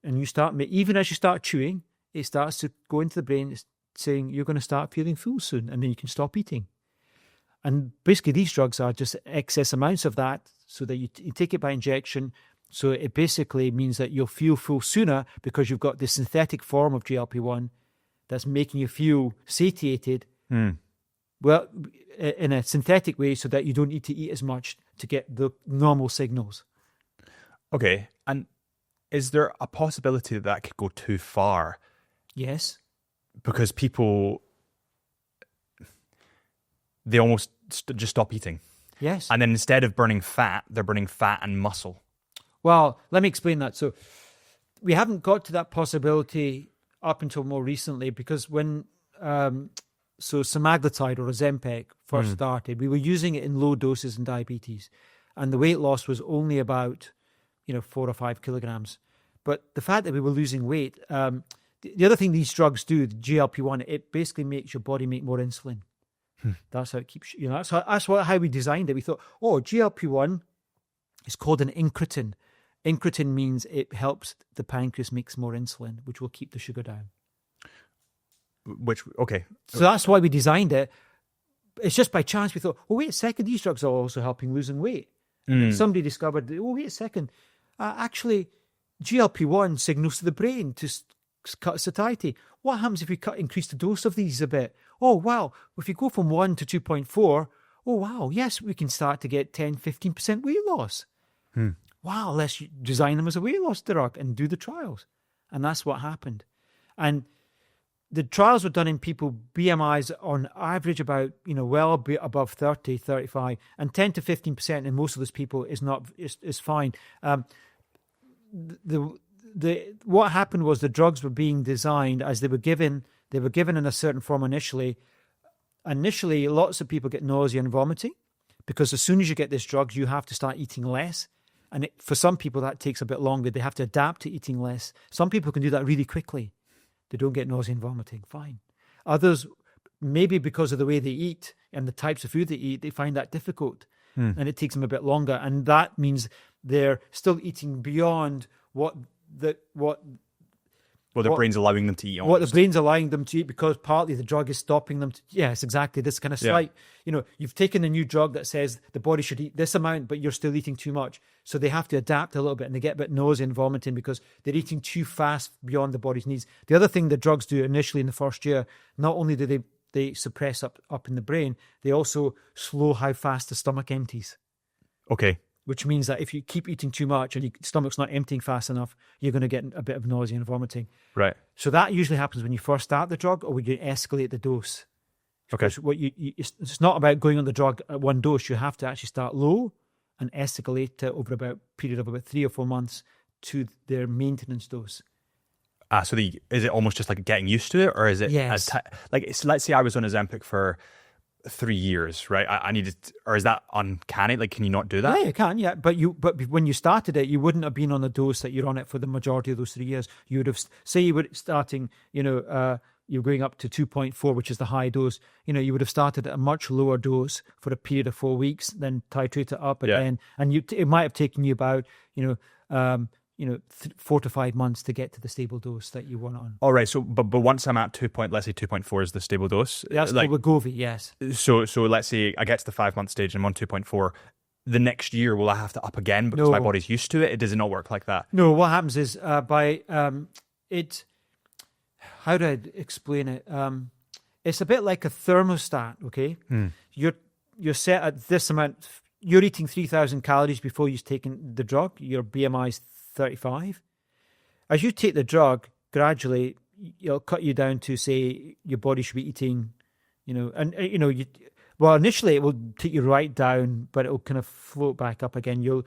and you start, even as you start chewing, it starts to go into the brain. It's saying you're going to start feeling full soon, and then you can stop eating. And basically these drugs are just excess amounts of that so that you take it by injection. So it basically means that you'll feel full sooner because you've got this synthetic form of GLP-1 that's making you feel satiated, well, in a synthetic way, so that you don't need to eat as much to get the normal signals. Okay, and is there a possibility that could go too far? Yes. Because people, they almost just stop eating. Yes. And then instead of burning fat, they're burning fat and muscle. Well, let me explain that. So we haven't got to that possibility up until more recently, because when semaglutide or Ozempic first started, we were using it in low doses in diabetes, and the weight loss was only about 4 or 5 kilograms. But the fact that we were losing weight, the other thing these drugs do, the GLP-1, it basically makes your body make more insulin. That's how it keeps that's how we designed it. We thought, GLP-1 is called an incretin. Incretin means it helps the pancreas makes more insulin, which will keep the sugar down. Okay. So that's why we designed it. It's just by chance we thought, wait a second, these drugs are also helping losing weight. Somebody discovered, wait a second, actually GLP-1 signals to the brain to cut satiety. What happens if we increase the dose of these a bit? Oh, wow. If you go from 1 to 2.4, oh, wow, yes, we can start to get 10, 15% weight loss. Wow, let's design them as a weight loss drug and do the trials. And that's what happened. And the trials were done in people BMIs on average about, well above 30, 35, and 10 to 15% in most of those people is fine. What happened was the drugs were being designed as they were given in a certain form initially. Initially, lots of people get nausea and vomiting because as soon as you get this drug, you have to start eating less. And for some people, that takes a bit longer. They have to adapt to eating less. Some people can do that really quickly. They don't get nausea and vomiting. Fine. Others maybe because of the way they eat and the types of food they eat, they find that difficult. And it takes them a bit longer. And that means they're still eating beyond what the brain's allowing them to eat. What the brain's allowing them to eat, because partly the drug is stopping them. Yes, exactly. This kind of slight, you've taken a new drug that says the body should eat this amount, but you're still eating too much. So they have to adapt a little bit, and they get a bit nausea and vomiting because they're eating too fast beyond the body's needs. The other thing the drugs do initially in the first year, not only do they suppress up in the brain, they also slow how fast the stomach empties. Okay. Which means that if you keep eating too much and your stomach's not emptying fast enough, you're going to get a bit of nausea and vomiting. Right. So that usually happens when you first start the drug or when you escalate the dose. Okay. It's not about going on the drug at one dose. You have to actually start low and escalate it over about a period of about 3 or 4 months to their maintenance dose. So is it almost just like getting used to it, or is it? Yes. Let's say I was on Ozempic for 3 years, right? I needed, or is that uncanny? Like, can you not do that? Yeah, you can. Yeah, but when you started it, you wouldn't have been on the dose that you're on it for the majority of those 3 years. You would have, say, you were starting, you're going up to 2.4, which is the high dose. You would have started at a much lower dose for a period of 4 weeks, then titrate it up again, and it might have taken you about 4 to 5 months to get to the stable dose that you want on. All right. So, but once I'm at let's say 2.4 is the stable dose. That's like Wegovy, yes. So let's say I get to the 5 month stage and I'm on 2.4. The next year, will I have to up again because my body's used to it? Does it not work like that? No. What happens is how do I explain it? It's a bit like a thermostat. Okay, you're set at this amount. You're eating 3,000 calories before you've taken the drug. Your BMI is 35. As you take the drug, gradually it'll cut you down to, say, your body should be eating, initially it will take you right down, but it'll kind of float back up again.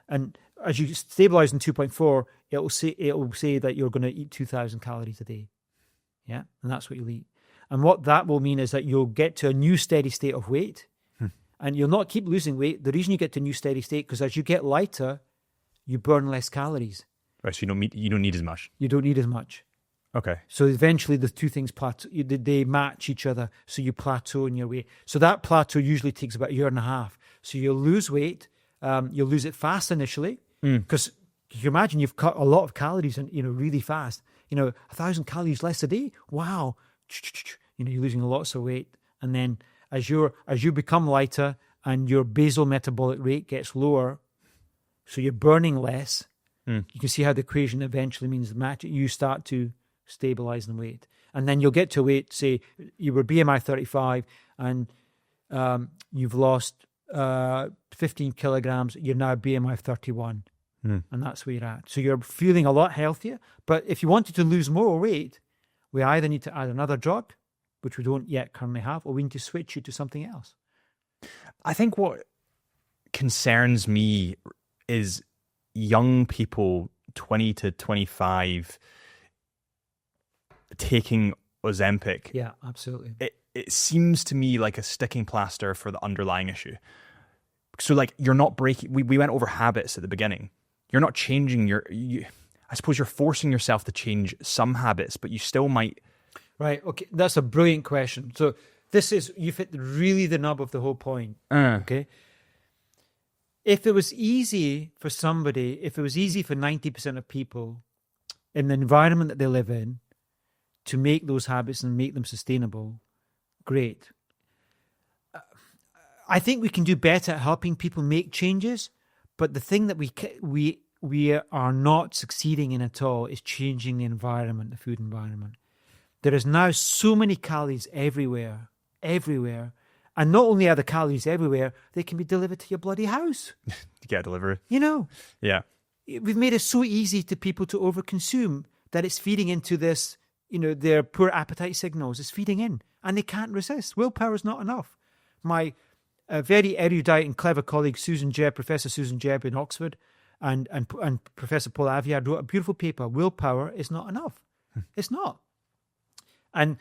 And as you stabilize in 2.4, it'll say that you're going to eat 2,000 calories a day. Yeah, and that's what you'll eat. And what that will mean is that you'll get to a new steady state of weight, and you'll not keep losing weight. The reason you get to a new steady state, because as you get lighter, you burn less calories. Right, so you don't need as much. You don't need as much. Okay. So eventually the two things plateau. They match each other, so you plateau in your weight. So that plateau usually takes about a year and a half. So you'll lose weight. You'll lose it fast initially, because you imagine you've cut a lot of calories and really fast. 1,000 calories less a day. Wow. You're losing lots of weight, and then as you become lighter and your basal metabolic rate gets lower, so you're burning less. You can see how the equation eventually means you start to stabilize in weight. And then you'll get to weight, say you were BMI 35 and you've lost 15 kilograms, you're now BMI 31. And that's where you're at. So you're feeling a lot healthier. But if you wanted to lose more weight, we either need to add another drug, which we don't yet currently have, or we need to switch you to something else. I think what concerns me is young people 20 to 25 taking Ozempic. Yeah, absolutely. It seems to me like a sticking plaster for the underlying issue. So like you're not breaking, we went over habits at the beginning. You're not changing I suppose you're forcing yourself to change some habits, but you still might. Right. Okay. That's a brilliant question. So you've hit really the nub of the whole point. Okay. If it was easy for 90% of people in the environment that they live in to make those habits and make them sustainable, great. I think we can do better at helping people make changes, but the thing that we are not succeeding in at all is changing the environment, the food environment. There is now so many calories everywhere. And not only are the calories everywhere, they can be delivered to your bloody house. To get delivered. Yeah. We've made it so easy to people to overconsume that it's feeding into this, their poor appetite signals. It's feeding in and they can't resist. Willpower is not enough. My very erudite and clever colleague, Professor Susan Jebb in Oxford, and Professor Paul Aviad wrote a beautiful paper, Willpower is Not Enough. It's not. And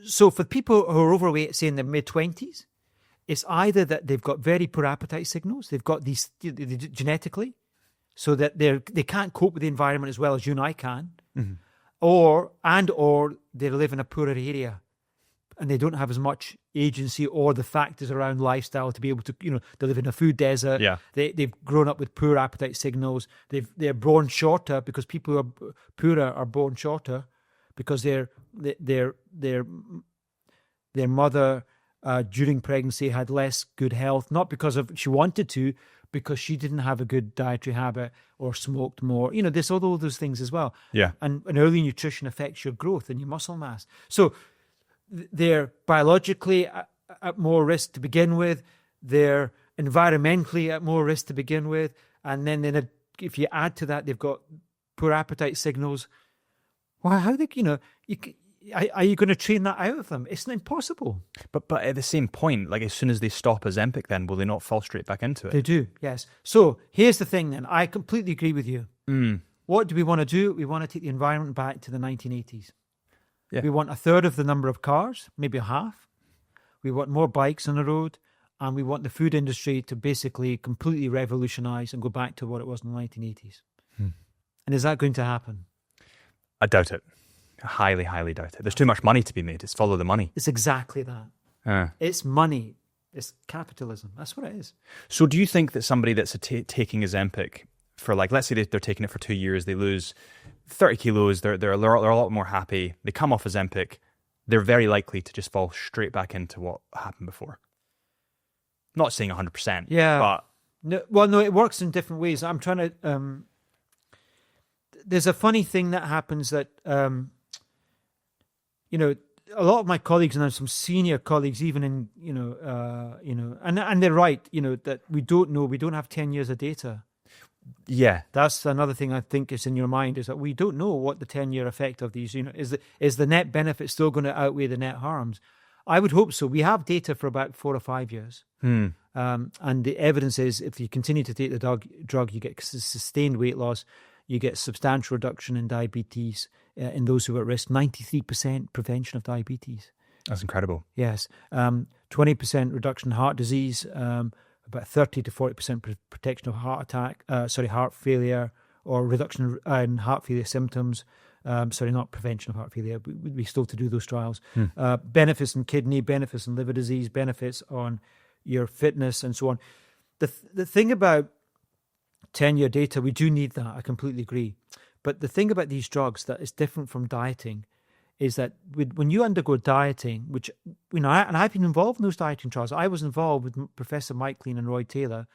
so for people who are overweight, say in their mid-20s, it's either that they've got very poor appetite signals, they've got these genetically, so that they can't cope with the environment as well as you and I can, or they live in a poorer area. and they don't have as much agency or the factors around lifestyle to be able to, they live in a food desert. Yeah. They've grown up with poor appetite signals. They're born shorter because people who are poorer are born shorter because their mother during pregnancy had less good health, not because of she wanted to, because she didn't have a good dietary habit or smoked more. There's all those things as well. Yeah. And early nutrition affects your growth and your muscle mass. So they're biologically at more risk to begin with. They're environmentally at more risk to begin with. And then if you add to that, they've got poor appetite signals. Well, how are you going to train that out of them? It's impossible. But at the same point, like as soon as they stop Ozempic, then will they not fall straight back into it? They do, yes. So here's the thing then. I completely agree with you. What do we want to do? We want to take the environment back to the 1980s. Yeah. We want a third of the number of cars, maybe half. We want more bikes on the road. And we want the food industry to basically completely revolutionize and go back to what it was in the 1980s. And is that going to happen? I doubt it. I highly, highly doubt it. There's too much money to be made. It's follow the money. It's exactly that. It's money. It's capitalism. That's what it is. So do you think that somebody that's taking Ozempic for, like, let's say they're taking it for 2 years, they lose 30 kilos, they're a lot more happy, they come off Ozempic, they're very likely to just fall straight back into what happened before? Not saying 100%. Yeah. But No, it works in different ways. I'm trying to... there's a funny thing that happens that... a lot of my colleagues, and some senior colleagues, even in, and they're right, that we don't know, we don't have 10 years of data. yeah, That's another thing I think is in your mind, is that we don't know what the 10-year effect of these, is the net benefit still going to outweigh the net harms? I would hope so. We have data for about 4 or 5 years. And the evidence is if you continue to take the drug, you get sustained weight loss, you get substantial reduction in diabetes in those who are at risk, 93% prevention of diabetes. that's incredible. Yes. 20% reduction in heart disease, about 30 to 40% protection of heart failure, or reduction in heart failure symptoms. Not prevention of heart failure. We still to do those trials. Benefits in kidney, benefits in liver disease, benefits on your fitness, and so on. The thing about 10-year data, we do need that. I completely agree. But the thing about these drugs that is different from dieting is that when you undergo dieting, which, and I've been involved in those dieting trials. I was involved with Professor Mike Lean and Roy Taylor,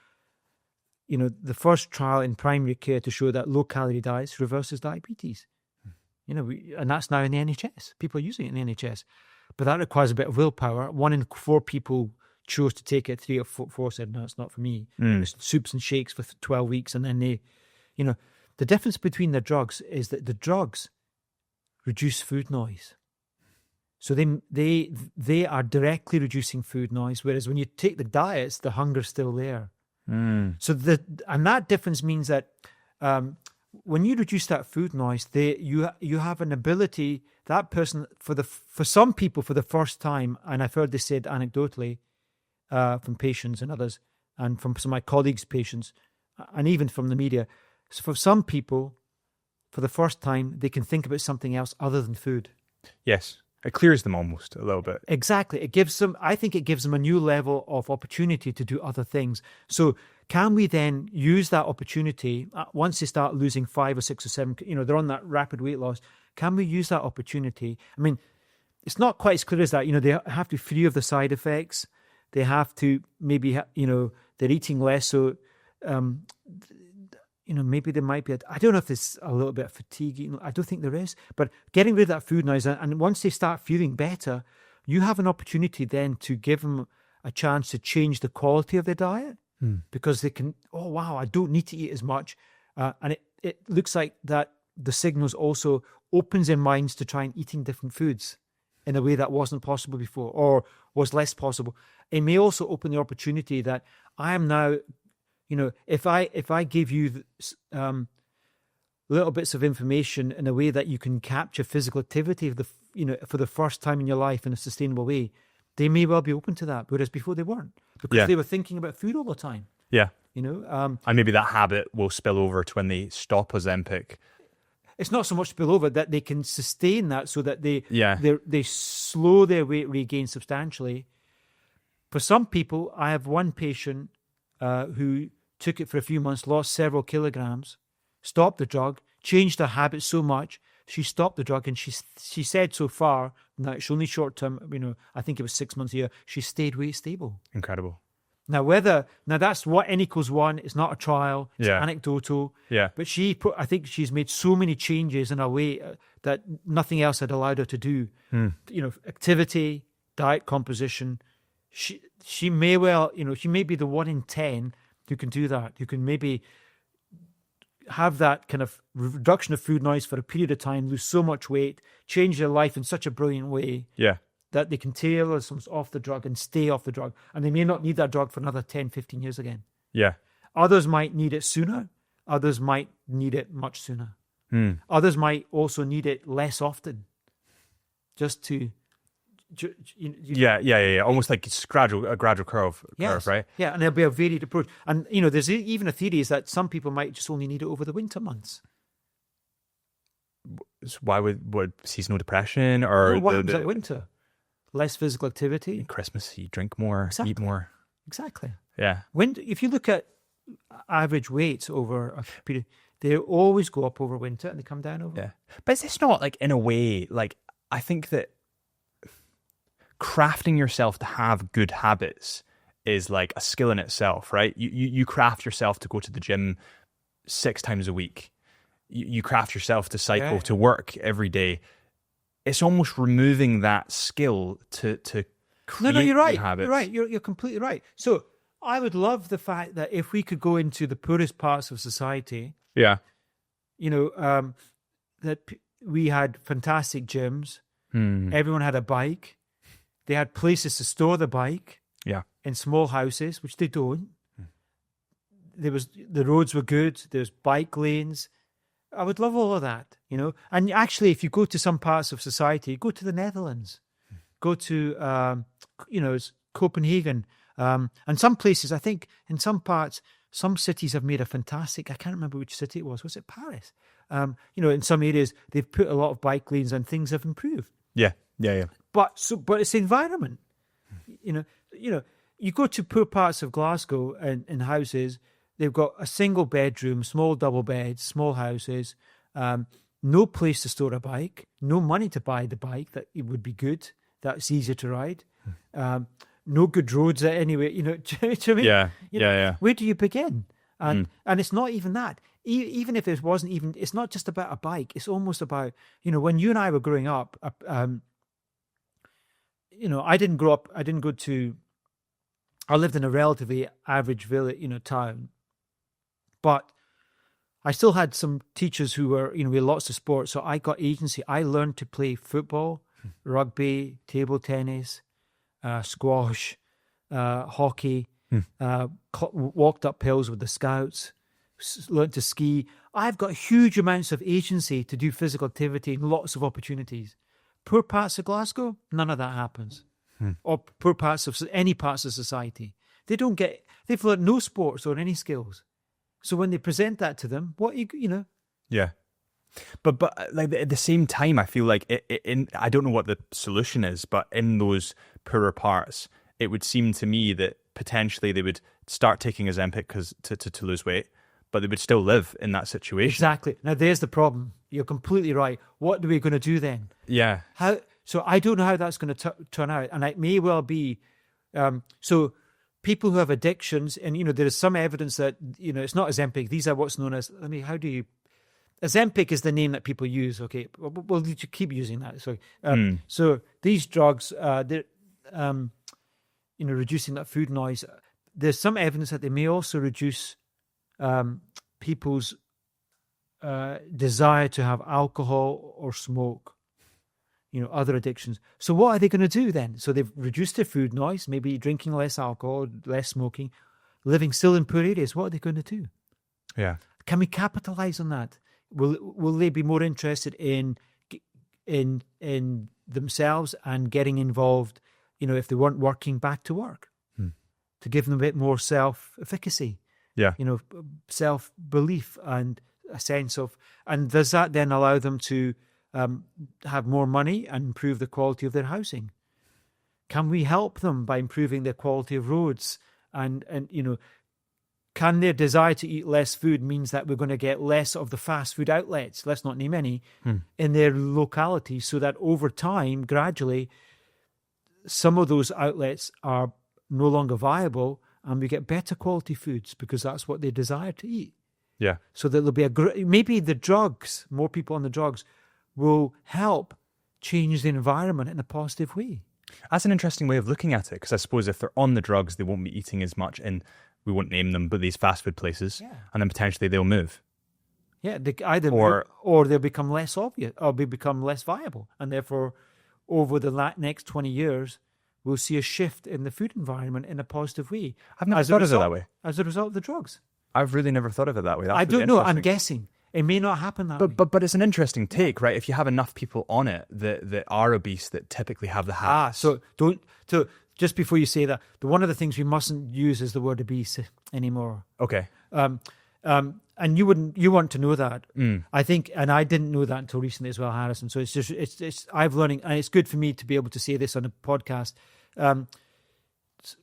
the first trial in primary care to show that low-calorie diets reverses diabetes. And that's now in the NHS. People are using it in the NHS. But that requires a bit of willpower. 1 in 4 people chose to take it. 3 or 4 said, no, it's not for me. It's soups and shakes for 12 weeks. And then the difference between the drugs is that the drugs reduce food noise. So they are directly reducing food noise. Whereas when you take the diets, the hunger's still there. So that difference means that when you reduce that food noise, you have an ability, that person, for some people for the first time, and I've heard this said anecdotally from patients and others, and from some of my colleagues' patients, and even from the media. So for some people, for the first time, they can think about something else other than food. Yes. It clears them almost a little bit. Exactly. I think it gives them a new level of opportunity to do other things. So can we then use that opportunity, once they start losing 5 or 6 or 7, they're on that rapid weight loss, can we use that opportunity? I mean, it's not quite as clear as that. They have to be free of the side effects. They have to maybe, they're eating less. So, maybe there might be, I don't know if there's a little bit of fatigue. I don't think there is. But getting rid of that food noise, and once they start feeling better, you have an opportunity then to give them a chance to change the quality of their diet, because they can, oh, wow, I don't need to eat as much. And it looks like that the signals also opens their minds to trying eating different foods in a way that wasn't possible before, or was less possible. It may also open the opportunity that I am now, if I give you little bits of information in a way that you can capture physical activity for the first time in your life in a sustainable way, they may well be open to that, whereas before they weren't, because they were thinking about food all the time. Yeah. And maybe that habit will spill over to when they stop Ozempic. it's not so much spill over that they can sustain that so that Yeah. they slow their weight regain substantially. For some people, I have one patient who took it for a few months, lost several kilograms, stopped the drug, changed her habits so much, she stopped the drug, and she said so far, now it's only short term, I think it was 6 months a year, she stayed weight stable. Incredible. Now that's what N equals 1. It's not a trial. It's anecdotal. Yeah. But I think she's made so many changes in her weight that nothing else had allowed her to do. Activity, diet composition. She may well, she may be the 1 in 10 who can do that. Who can maybe have that kind of reduction of food noise for a period of time, lose so much weight, change their life in such a brilliant way. Yeah. That they can tailor themselves off the drug and stay off the drug. And they may not need that drug for another 10, 15 years again. Yeah. Others might need it sooner. Others might need it much sooner. Others might also need it less often. Just to... Yeah. Almost like it's a gradual curve, right? Yeah, and there'll be a varied approach. And, there's even a theory is that some people might just only need it over the winter months. So why would seasonal depression or... What happens at winter? Less physical activity. Christmas, you drink more, eat more. Exactly. Yeah. If you look at average weights over a period, they always go up over winter and they come down over. Yeah. But it's not like, in a way, like, I think that crafting yourself to have good habits is like a skill in itself, right? You craft yourself to go to the gym 6 times a week. You craft yourself to cycle to work every day. It's almost removing that skill to create you're right. habits. You're right. You're completely right. So I would love the fact that if we could go into the poorest parts of society, yeah, that we had fantastic gyms. Everyone had a bike. They had places to store the bike. Yeah, in small houses, which they don't. The roads were good. There's bike lanes. I would love all of that, And actually, if you go to some parts of society, go to the Netherlands, go to, Copenhagen, and some places. I think in some parts, some cities have made a fantastic. I can't remember which city it was. Was it Paris? In some areas they've put a lot of bike lanes and things have improved. Yeah. But it's the environment. You go to poor parts of Glasgow and in houses. They've got a single bedroom, small double beds, small houses, no place to store a bike, no money to buy the bike that it would be good, that's easier to ride, no good roads anyway. Do you know what I mean? Yeah. Where do you begin? And it's not even that. Even if it wasn't even, it's not just about a bike. It's almost about, when you and I were growing up, I didn't grow up, I lived in a relatively average village, town. But I still had some teachers who were, we had lots of sports. So I got agency. I learned to play football, rugby, table tennis, squash, hockey, walked up hills with the scouts, learned to ski. I've got huge amounts of agency to do physical activity and lots of opportunities. Poor parts of Glasgow, none of that happens. Or poor parts of any parts of society. They've learned no sports or any skills. So when they present that to them, Yeah. But like at the same time, I feel like I don't know what the solution is, but in those poorer parts, it would seem to me that potentially they would start taking Ozempic to lose weight, but they would still live in that situation. Exactly. Now there's the problem. You're completely right. What are we going to do then? Yeah. So I don't know how that's going to turn out, and it may well be. So people who have addictions, and there is some evidence that it's not Ozempic. These are what's known as. Ozempic is the name that people use. Okay, we'll keep using that. So these drugs, they're reducing that food noise. There's some evidence that they may also reduce people's desire to have alcohol or smoke. Other addictions. So what are they going to do then? So they've reduced their food noise, maybe drinking less alcohol, less smoking, living still in poor areas. What are they going to do? Yeah. Can we capitalize on that? Will they be more interested in themselves and getting involved, if they weren't working, back to work, to give them a bit more self-efficacy, yeah, self-belief and a sense of, and does that then allow them to have more money and improve the quality of their housing? Can we help them by improving their quality of roads? And can their desire to eat less food means that we're going to get less of the fast food outlets, let's not name any, in their locality, so that over time, gradually, some of those outlets are no longer viable and we get better quality foods because that's what they desire to eat. Yeah. So that there'll be maybe the drugs, more people on the drugs, will help change the environment in a positive way. That's an interesting way of looking at it, because I suppose if they're on the drugs, they won't be eating as much in, we won't name them, but these fast food places, and then potentially they'll move. Yeah, they either or they'll become less obvious, or they become less viable, and therefore, over the next 20 years, we'll see a shift in the food environment in a positive way. I've never thought of it that way. As a result of the drugs. I've really never thought of it that way. That's I really don't know. I'm interesting. guessing. It may not happen that way. But it's an interesting take, right? If you have enough people on it that are obese, that typically have the habits. So just before you say that, one of the things we mustn't use is the word obese anymore. Okay. And you want to know that. I think, and I didn't know that until recently as well, Harrison. So it's I've learning, and it's good for me to be able to say this on a podcast,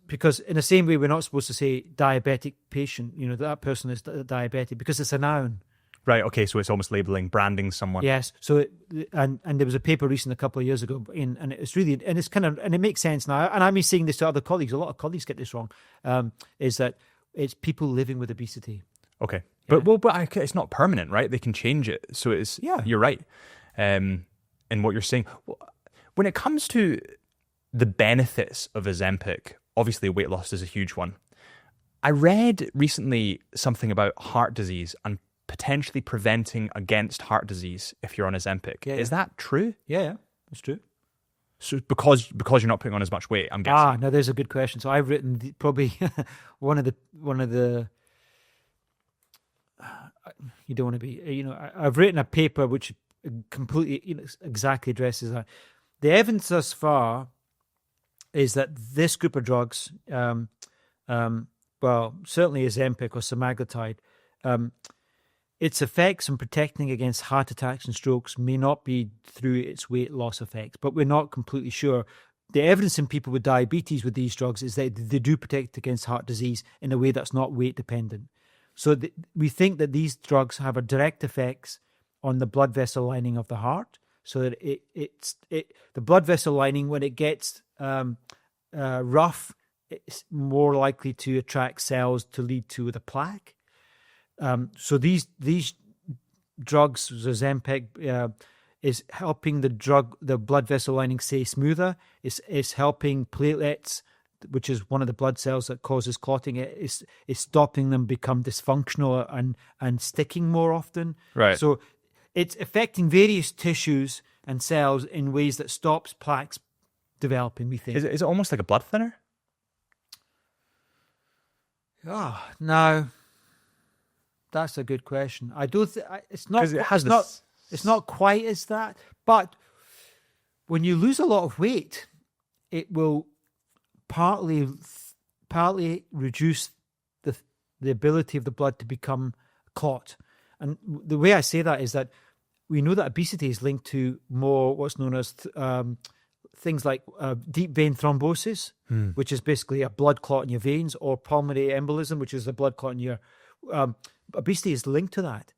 because in the same way we're not supposed to say diabetic patient. That person is diabetic because it's a noun. Right. Okay. So it's almost labeling, branding someone. Yes. So and there was a paper recent a couple of years ago, and it's really, and it's kind of, and it makes sense now. And I've been saying this to other colleagues. A lot of colleagues get this wrong. Is that it's people living with obesity. Okay. But it's not permanent, right? They can change it. So it's, you're right. In what you're saying. When it comes to the benefits of Ozempic, obviously weight loss is a huge one. I read recently something about heart disease and potentially preventing against heart disease if you're on Ozempic. Yeah. Is that true? Yeah, it's true. So because you're not putting on as much weight, I'm guessing. Now there's a good question. So I've written probably one of the you don't want to be, I've written a paper which completely exactly addresses that. The evidence thus far is that this group of drugs, certainly Ozempic or semaglutide, its effects in protecting against heart attacks and strokes may not be through its weight loss effects, but we're not completely sure. The evidence in people with diabetes with these drugs is that they do protect against heart disease in a way that's not weight dependent. So we think that these drugs have a direct effects on the blood vessel lining of the heart, so that the blood vessel lining, when it gets rough, it's more likely to attract cells to lead to the plaque. So these drugs, Ozempic, is helping the blood vessel lining stay smoother. It's helping platelets, which is one of the blood cells that causes clotting. It's stopping them become dysfunctional and sticking more often. Right. So it's affecting various tissues and cells in ways that stops plaques developing, we think. Is it almost like a blood thinner? No. That's a good question. I don't. It's not. It's not quite as that. But when you lose a lot of weight, it will partly reduce the ability of the blood to become clot. And the way I say that is that we know that obesity is linked to more what's known as things like deep vein thrombosis, which is basically a blood clot in your veins, or pulmonary embolism, which is a blood clot in your. Obesity is linked to that.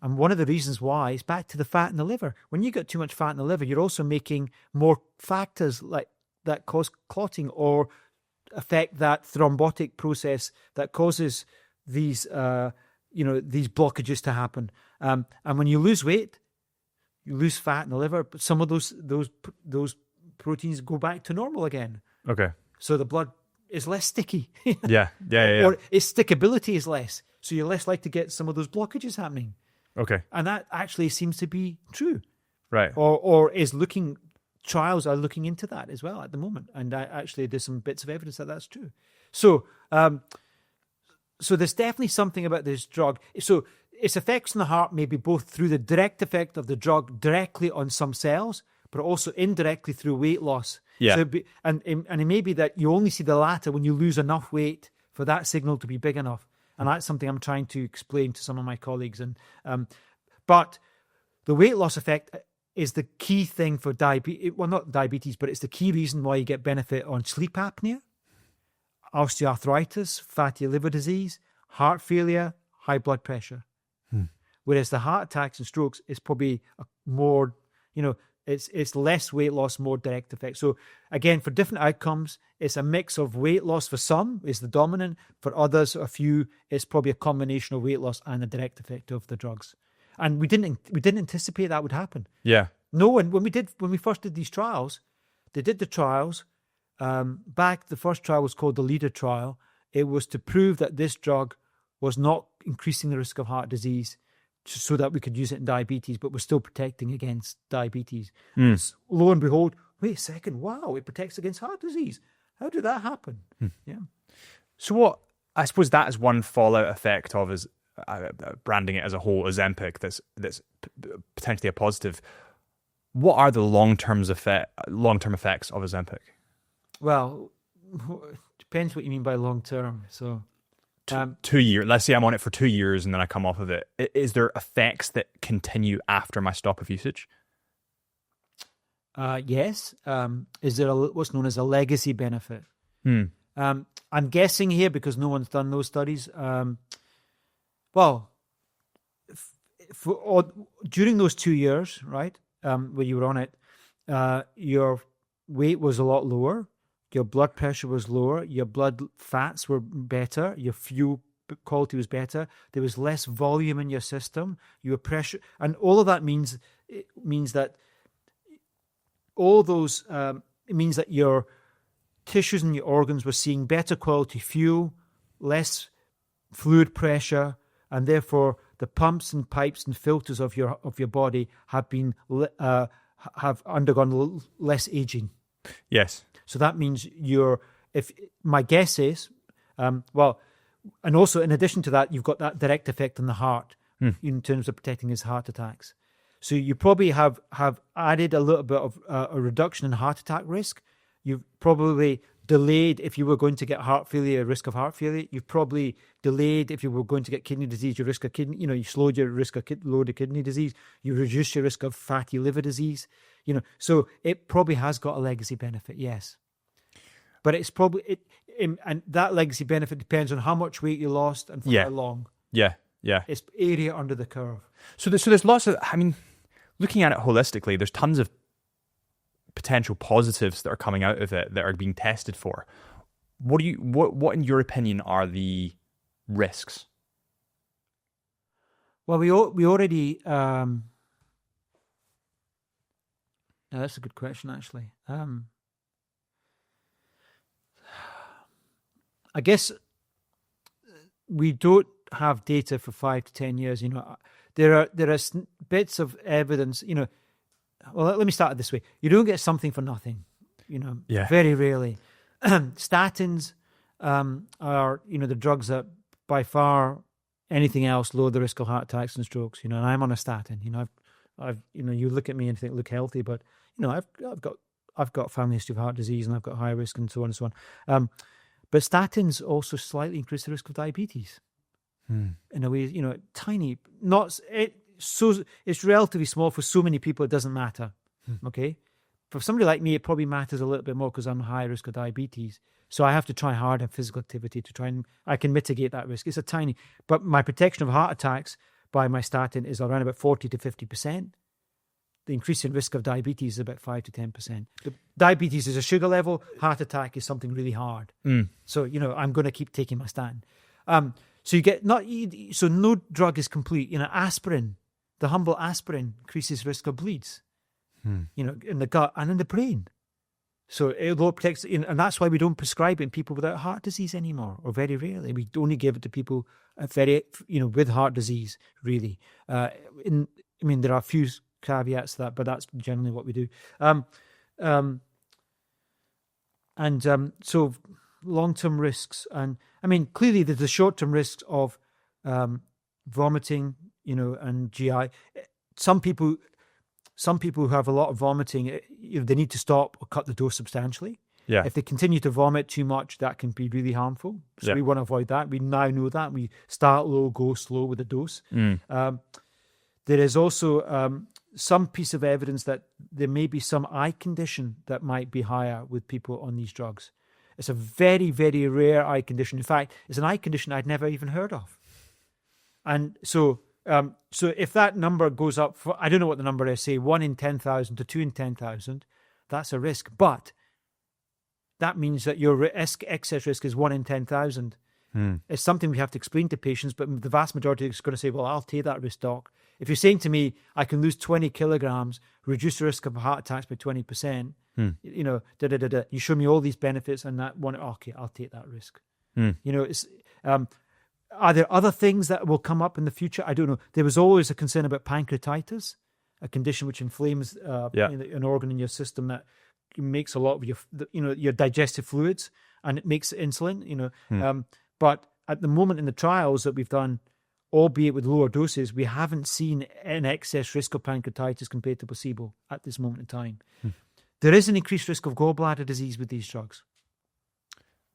And one of the reasons why is back to the fat in the liver. When you get too much fat in the liver, you're also making more factors like that cause clotting or affect that thrombotic process that causes these blockages to happen. And when you lose weight, you lose fat in the liver, but some of those proteins go back to normal again. Okay. So the blood is less sticky. Yeah. Or its stickability is less. So you're less likely to get some of those blockages happening. Okay. And that actually seems to be true. Right. Or trials are looking into that as well at the moment. And actually there's some bits of evidence that that's true. So there's definitely something about this drug. So its effects on the heart may be both through the direct effect of the drug directly on some cells, but also indirectly through weight loss. Yeah. So and it may be that you only see the latter when you lose enough weight for that signal to be big enough. And that's something I'm trying to explain to some of my colleagues. And but the weight loss effect is the key thing for diabetes. Well, not diabetes, but it's the key reason why you get benefit on sleep apnea, osteoarthritis, fatty liver disease, heart failure, high blood pressure. Whereas the heart attacks and strokes is probably more, it's less weight loss, more direct effect. So again, for different outcomes, it's a mix of weight loss for some is the dominant. For others, a few, it's probably a combination of weight loss and the direct effect of the drugs. And we didn't anticipate that would happen. Yeah. No one, when we first did these trials, they did the trials. The first trial was called the LEADER trial. It was to prove that this drug was not increasing the risk of heart disease so that we could use it in diabetes, but we're still protecting against diabetes. Lo and behold, wait a second, wow, it protects against heart disease. How did that happen? Yeah. So what, I suppose that is one fallout effect of is branding it as a whole Ozempic that's potentially a positive. What are the long-term effects of Ozempic? Well, depends what you mean by long-term. So 2 years. Let's say I'm on it for 2 years and then I come off of it. Is there effects that continue after my stop of usage? Yes. Is there what's known as a legacy benefit? I'm guessing here because no one's done those studies. During those 2 years, right, when you were on it, your weight was a lot lower. Your blood pressure was lower. Your blood fats were better. Your fuel quality was better. There was less volume in your system. Your pressure, and all of that means that all those it means that your tissues and your organs were seeing better quality fuel, less fluid pressure, and therefore the pumps and pipes and filters of your body have undergone less aging. Yes. So that means my guess is, and also in addition to that, you've got that direct effect on the heart in terms of protecting his heart attacks. So you probably have added a little bit of a reduction in heart attack risk. You've probably delayed, if you were going to get heart failure, risk of heart failure. You've probably delayed, if you were going to get kidney disease, your risk of kidney, you slowed your risk of load kidney disease. You reduced your risk of fatty liver disease. So it probably has got a legacy benefit, yes. But it's probably, and that legacy benefit depends on how much weight you lost and for how long. Yeah. It's area under the curve. So there's lots of, looking at it holistically, there's tons of potential positives that are coming out of it that are being tested for. What in your opinion are the risks? Well, we already. That's a good question, actually. I guess we don't have data for 5 to 10 years. There are bits of evidence. Well, let me start it this way. You don't get something for nothing. Very rarely. Statins are the drugs that by far anything else lower the risk of heart attacks and strokes. And I'm on a statin. I've you look at me and think look healthy, but I've got family history of heart disease and I've got high risk and so on and so on. But statins also slightly increase the risk of diabetes. In a way, tiny. It's relatively small for so many people. It doesn't matter. Okay, for somebody like me, it probably matters a little bit more because I'm high risk of diabetes. So I have to try hard in physical activity to try and I can mitigate that risk. It's a tiny, but my protection of heart attacks by my statin is around about 40 to 50%. The increase in risk of diabetes is about 5 to 10%. Diabetes is a sugar level. Heart attack is something really hard. So I'm going to keep taking my statin. So you get no drug is complete. Aspirin, the humble aspirin, increases risk of bleeds. In the gut and in the brain. So although it protects, and that's why we don't prescribe it in people without heart disease anymore, or very rarely. We only give it to people with heart disease. Really, there are a few caveats to that, but that's generally what we do. So long-term risks, and clearly there's the short-term risks of vomiting, and GI. Some people who have a lot of vomiting, they need to stop or cut the dose substantially. Yeah. If they continue to vomit too much, that can be really harmful. So Yeah. we want to avoid that. We now know that. We start low, go slow with the dose. There is also some piece of evidence that there may be some eye condition that might be higher with people on these drugs. It's a very, very rare eye condition. In fact, it's an eye condition I'd never even heard of. And so if that number goes up, I don't know what the number is, say 1 in 10,000 to 2 in 10,000, that's a risk. But that means that your excess risk is 1 in 10,000. It's something we have to explain to patients, but the vast majority is going to say, well, I'll take that risk, doc. If you're saying to me, I can lose 20 kilograms, reduce the risk of heart attacks by 20%, you show me all these benefits and that one, okay, I'll take that risk. Are there other things that will come up in the future? I don't know. There was always a concern about pancreatitis, a condition which inflames an organ in your system that makes a lot of your digestive fluids, and it makes insulin. But at the moment in the trials that we've done, albeit with lower doses, we haven't seen an excess risk of pancreatitis compared to placebo at this moment in time. There is an increased risk of gallbladder disease with these drugs.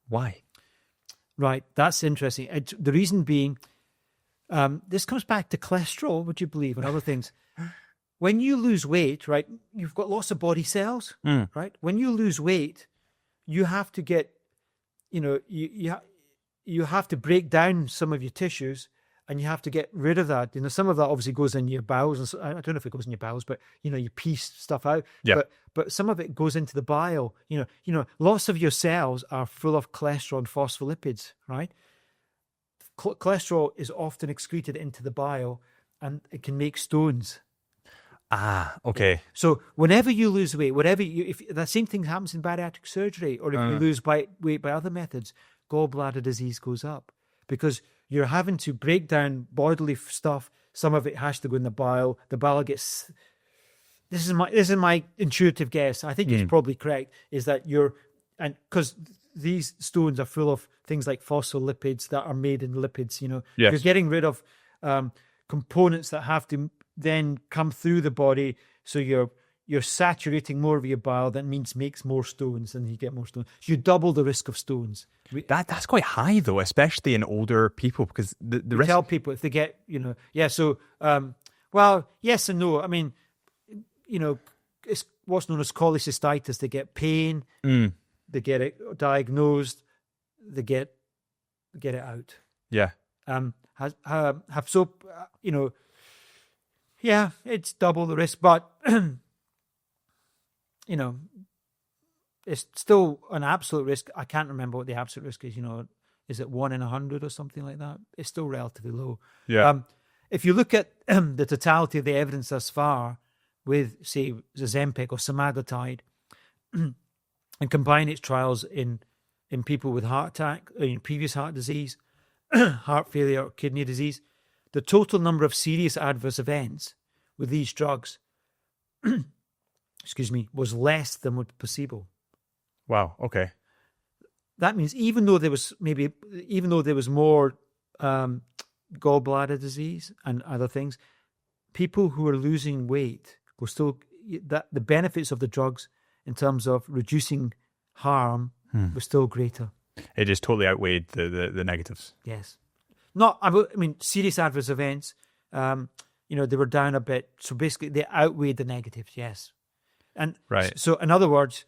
Why? Right, that's interesting. The reason being, this comes back to cholesterol, would you believe, and other things. When you lose weight, right, you've got lots of body cells, right? When you lose weight, you have to get, you have to break down some of your tissues, and you have to get rid of that. Some of that obviously goes in your bowels. I don't know if it goes in your bowels, but you pee stuff out. Yeah. But some of it goes into the bile. Lots of your cells are full of cholesterol and phospholipids, right? Cholesterol is often excreted into the bile, and it can make stones. Ah, okay. So whenever you lose weight, if the same thing happens in bariatric surgery, or if you lose weight by other methods, gallbladder disease goes up because you're having to break down bodily stuff. Some of it has to go in the bile. The bile gets. This is my intuitive guess. I think it's probably correct. Is that because these stones are full of things like phospholipids that are made in lipids. Yes. You're getting rid of components that have to then come through the body. So you're saturating more of your bile. That means makes more stones, and you get more stones. So you double the risk of stones. That's quite high though, especially in older people, because the risk. Tell people if they get So well, yes and no. I mean, it's what's known as cholecystitis. They get pain. They get it diagnosed. They get it out. Yeah. Have soap. Yeah, it's double the risk, but it's still an absolute risk. I can't remember what the absolute risk is. Is it 1 in 100 or something like that? It's still relatively low. Yeah. If you look at the totality of the evidence thus far with, say, Ozempic or semaglutide, and combine its trials in people with heart attack, previous heart disease, heart failure, or kidney disease, the total number of serious adverse events with these drugs, was less than with placebo. Wow. Okay. That means even though there was more gallbladder disease and other things, people who are losing weight will still the benefits of the drugs in terms of reducing harm were still greater. It just totally outweighed the negatives. Yes. Serious adverse events, they were down a bit. So basically they outweighed the negatives, yes. And right. So in other words,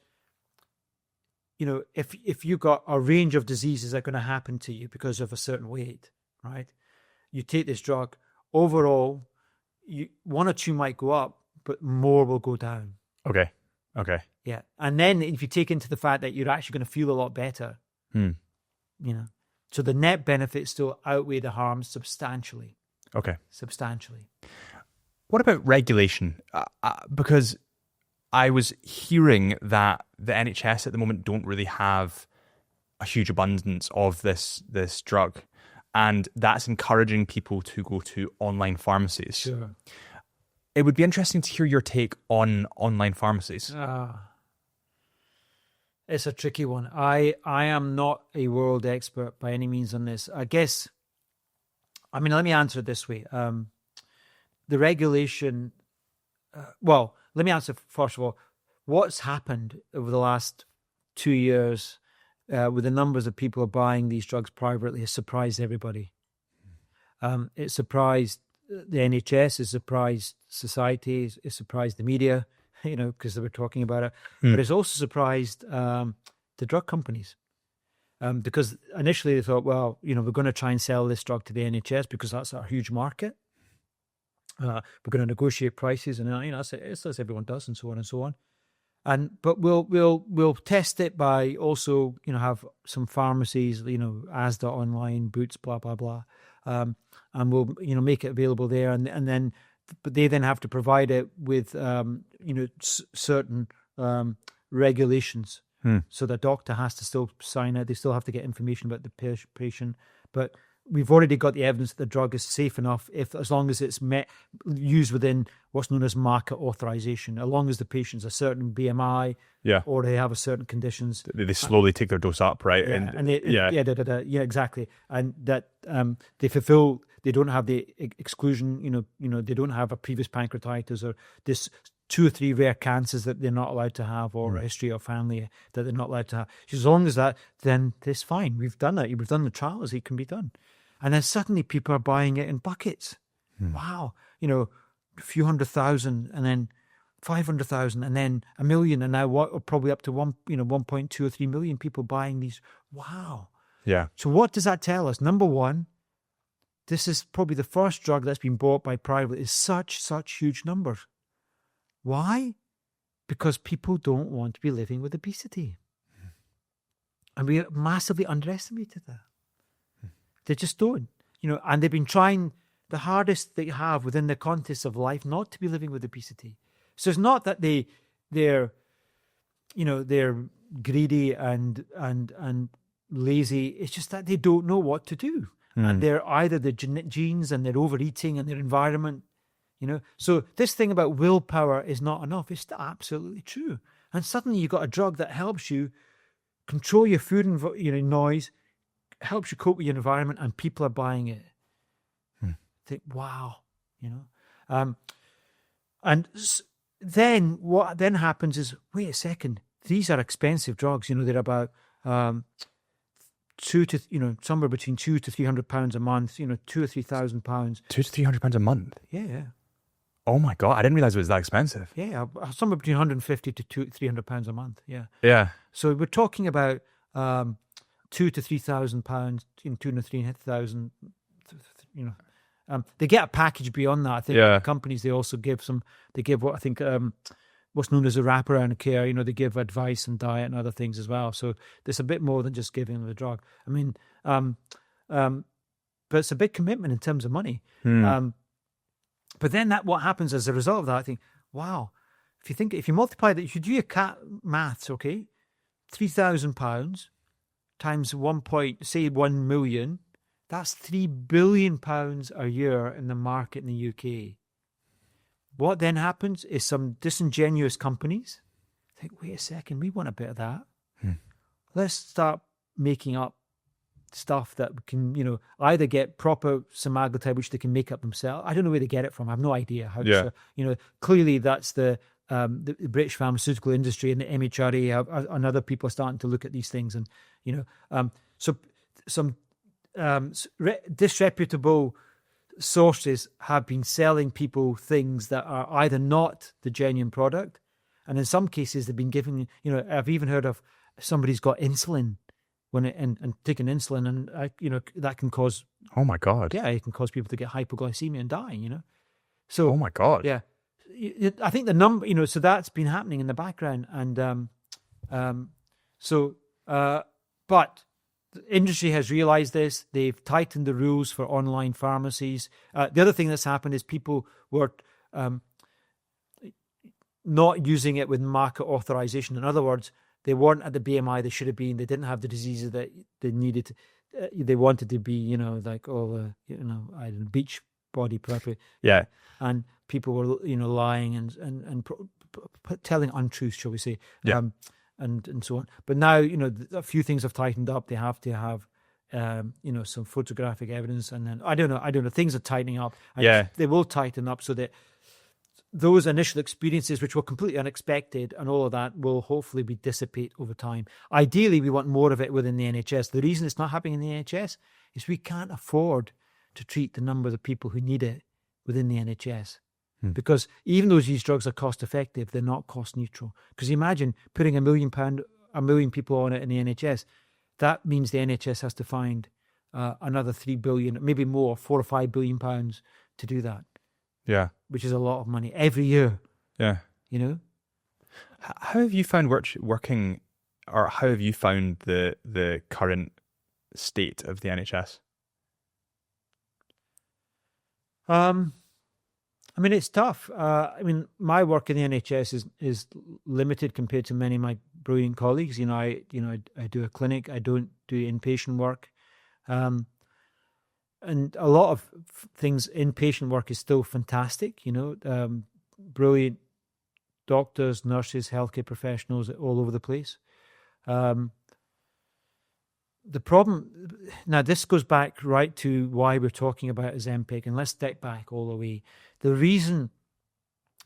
if you got a range of diseases that are going to happen to you because of a certain weight, right? You take this drug, overall, one or two might go up, but more will go down. Okay. Yeah. And then if you take into the fact that you're actually going to feel a lot better, so the net benefits still outweigh the harms substantially. Okay. Substantially. What about regulation? Because I was hearing that the NHS at the moment don't really have a huge abundance of this drug, and that's encouraging people to go to online pharmacies. Sure. It would be interesting to hear your take on online pharmacies. It's a tricky one. I am not a world expert by any means on this. Let me answer it this way. The regulation, let me answer first of all, what's happened over the last 2 years, with the numbers of people buying these drugs privately, has surprised everybody. It surprised the NHS, it surprised society, it surprised the media, because they were talking about it. But it's also surprised the drug companies. Because initially they thought, well, we're going to try and sell this drug to the NHS because that's our huge market. We're going to negotiate prices, and as everyone does, and so on and so on. But we'll test it by also have some pharmacies, Asda online, Boots, blah blah blah, and we'll make it available there, but they then have to provide it with certain regulations. So the doctor has to still sign it. They still have to get information about the patient. But we've already got the evidence that the drug is safe enough as long as it's used within what's known as market authorization. As long as the patient's a certain BMI, or they have a certain conditions. They slowly take their dose up, right? Yeah, exactly. And that they fulfill. They don't have the exclusion. They don't have a previous pancreatitis or this 2 or 3 rare cancers that they're not allowed to have, or a history of family that they're not allowed to have. As long as that, then it's fine. We've done it. We've done the trials. It can be done. And then suddenly people are buying it in buckets. Wow. A few 100,000, and then 500,000, and then 1 million, and now probably up to 1.2 or 3 million people buying these. Wow. Yeah. So what does that tell us? Number one, this is probably the first drug that's been bought by private is such huge numbers. Why? Because people don't want to be living with obesity. And we massively underestimated that. They just don't. And they've been trying the hardest they have within the context of life not to be living with obesity. So it's not that they're greedy and lazy. It's just that they don't know what to do. And they're either the genes and they're overeating and their environment. So this thing about willpower is not enough. It's absolutely true. And suddenly you've got a drug that helps you control your food and noise, helps you cope with your environment, and people are buying it. Think, wow, and then what then happens is, wait a second, these are expensive drugs. They're about somewhere between £200 to £300 a month. £2,000 or £3,000. £200 to £300 a month. Yeah. Oh my God, I didn't realize it was that expensive. Yeah, somewhere between £150 to £300 a month. Yeah. Yeah. So we're talking about £2,000 to £3,000, £2,000 to £3,000. They get a package beyond that. I think companies, they also give what I think what's known as a wraparound care. They give advice and diet and other things as well. So there's a bit more than just giving them the drug. I mean, but it's a big commitment in terms of money. But then what happens as a result of that, I think, wow, if you multiply that, if you do your maths, okay, £3,000 times 1 million, that's £3 billion a year in the market in the UK. What then happens is some disingenuous companies think, wait a second, we want a bit of that. Let's start making up stuff that can, either get proper semaglutide, which they can make up themselves. I don't know where they get it from. I have no idea how. Yeah. Clearly that's the British pharmaceutical industry and the MHRA and other people are starting to look at these things, and so some disreputable sources have been selling people things that are either not the genuine product, and in some cases they've been giving. I've even heard of somebody's got insulin and taking insulin, and that can cause. Oh my God! Yeah, it can cause people to get hypoglycemia and die. So. Oh my God! Yeah, I think the number. So that's been happening in the background, and but the industry has realized this. They've tightened the rules for online pharmacies. The other thing that's happened is people were not using it with market authorization. In other words, they weren't at the BMI they should have been. They didn't have the diseases that they needed. They wanted to be, like all beach body properly. Yeah. And people were, lying and telling untruths, shall we say. Yeah. And so on. But now, a few things have tightened up. They have to have, some photographic evidence. And then, I don't know, things are tightening up. And they will tighten up so that those initial experiences, which were completely unexpected, and all of that will hopefully be dissipate over time. Ideally, we want more of it within the NHS. The reason it's not happening in the NHS is we can't afford to treat the number of people who need it within the NHS. Because even though these drugs are cost effective, they're not cost neutral. Because imagine putting £1 million people on it in the NHS. That means the NHS has to find another 3 billion, maybe more, 4 or 5 billion pounds to do that. Yeah. Which is a lot of money every year. Yeah. You know? How have you found working, or how have you found the current state of the NHS? I mean, it's tough. My work in the NHS is limited compared to many of my brilliant colleagues. I do a clinic. I don't do inpatient work, and a lot of things. Inpatient work is still fantastic. Brilliant doctors, nurses, healthcare professionals all over the place. The problem now, this goes back right to why we're talking about Ozempic, and let's step back all the way. The reason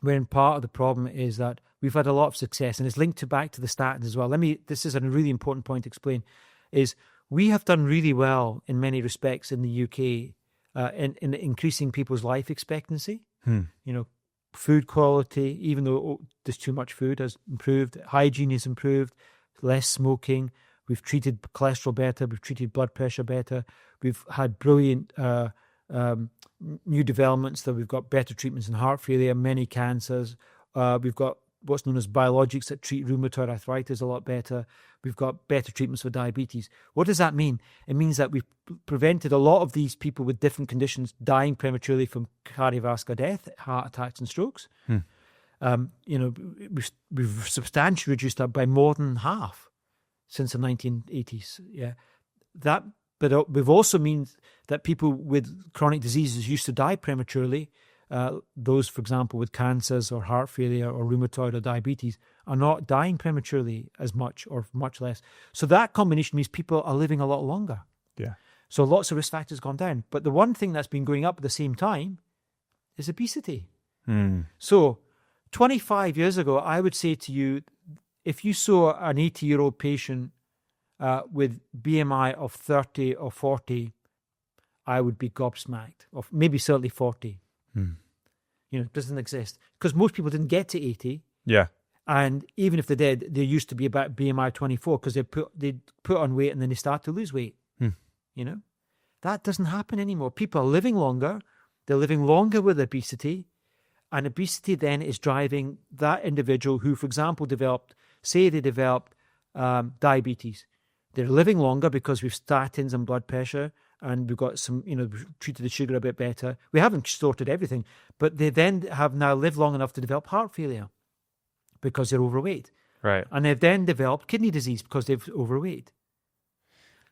we're in part of the problem is that we've had a lot of success, and it's linked back to the statins as well. This is a really important point to explain, is we have done really well in many respects in the UK in increasing people's life expectancy. Food quality, even though there's too much food, has improved. Hygiene has improved. Less smoking. We've treated cholesterol better. We've treated blood pressure better. We've had brilliant new developments that we've got better treatments in heart failure, many cancers. We've got what's known as biologics that treat rheumatoid arthritis a lot better. We've got better treatments for diabetes. What does that mean? It means that we've prevented a lot of these people with different conditions dying prematurely from cardiovascular death, heart attacks and strokes. We've substantially reduced that by more than half since the 1980s. Yeah, but we've also means that people with chronic diseases used to die prematurely. Those, for example, with cancers or heart failure or rheumatoid or diabetes are not dying prematurely as much or much less. So that combination means people are living a lot longer. Yeah. So lots of risk factors gone down. But the one thing that's been going up at the same time is obesity. So 25 years ago, I would say to you, if you saw an 80-year-old patient with BMI of 30 or 40, I would be gobsmacked, or maybe certainly 40. It doesn't exist. Because most people didn't get to 80. Yeah. And even if they did, they used to be about BMI 24 because they put on weight and then they start to lose weight. That doesn't happen anymore. People are living longer. They're living longer with obesity. And obesity then is driving that individual who, for example, developed diabetes. They're living longer because we've statins and blood pressure, and we've got some, we've treated the sugar a bit better. We haven't sorted everything, but they then have now lived long enough to develop heart failure because they're overweight. Right. And they've then developed kidney disease because they've overweight.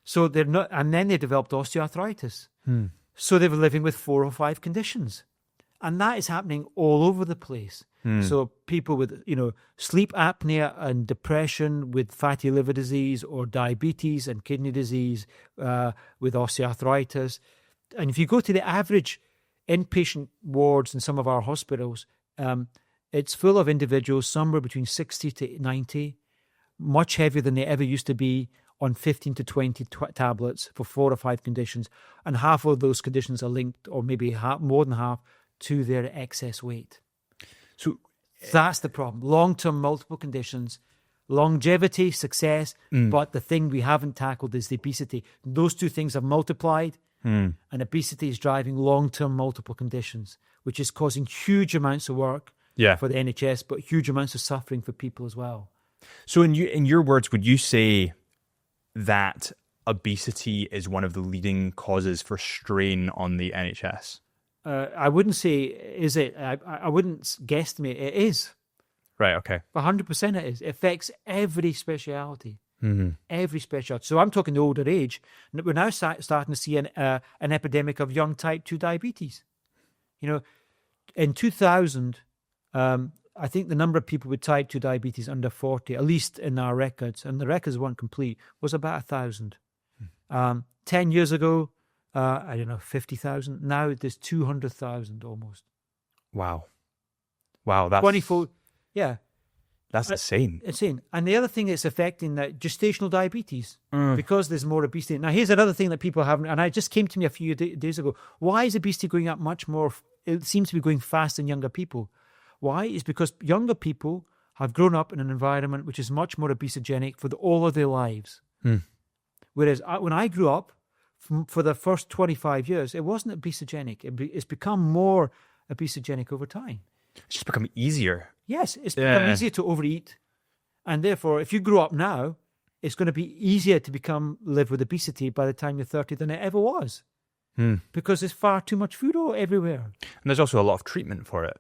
So they're not, and then they developed osteoarthritis. So they were living with 4 or 5 conditions. And that is happening all over the place. So people with, sleep apnea and depression, with fatty liver disease or diabetes and kidney disease, with osteoarthritis. And if you go to the average inpatient wards in some of our hospitals, it's full of individuals somewhere between 60 to 90, much heavier than they ever used to be, on 15 to 20 tablets for 4 or 5 conditions. And half of those conditions are linked, or maybe more than half, to their excess weight. So that's the problem. Long-term multiple conditions, longevity, success, but the thing we haven't tackled is the obesity. Those two things have multiplied, and obesity is driving long-term multiple conditions, which is causing huge amounts of work for the NHS, but huge amounts of suffering for people as well. So in your words, would you say that obesity is one of the leading causes for strain on the NHS? I wouldn't say, is it? I wouldn't guesstimate. It is. Right, okay. 100% it is. It affects every speciality. Every specialty. So I'm talking the older age. We're now starting to see an epidemic of young type 2 diabetes. In 2000, I think the number of people with type 2 diabetes under 40, at least in our records, and the records weren't complete, was about 1,000. 10 years ago, 50,000. Now there's 200,000 almost. Wow. Wow, that's 20-fold. Yeah. that's insane. Insane. And the other thing that's affecting that gestational diabetes, because there's more obesity. Now, here's another thing that people haven't, and it just came to me a few days ago. Why is obesity going up much more? It seems to be going fast in younger people. Why? It's because younger people have grown up in an environment which is much more obesogenic for all of their lives. Whereas when I grew up, for the first 25 years, it wasn't obesogenic. It's become more obesogenic over time. It's just become easier. Yes, it's become easier to overeat. And therefore, if you grow up now, it's going to be easier to live with obesity by the time you're 30 than it ever was. Because there's far too much food everywhere. And there's also a lot of treatment for it.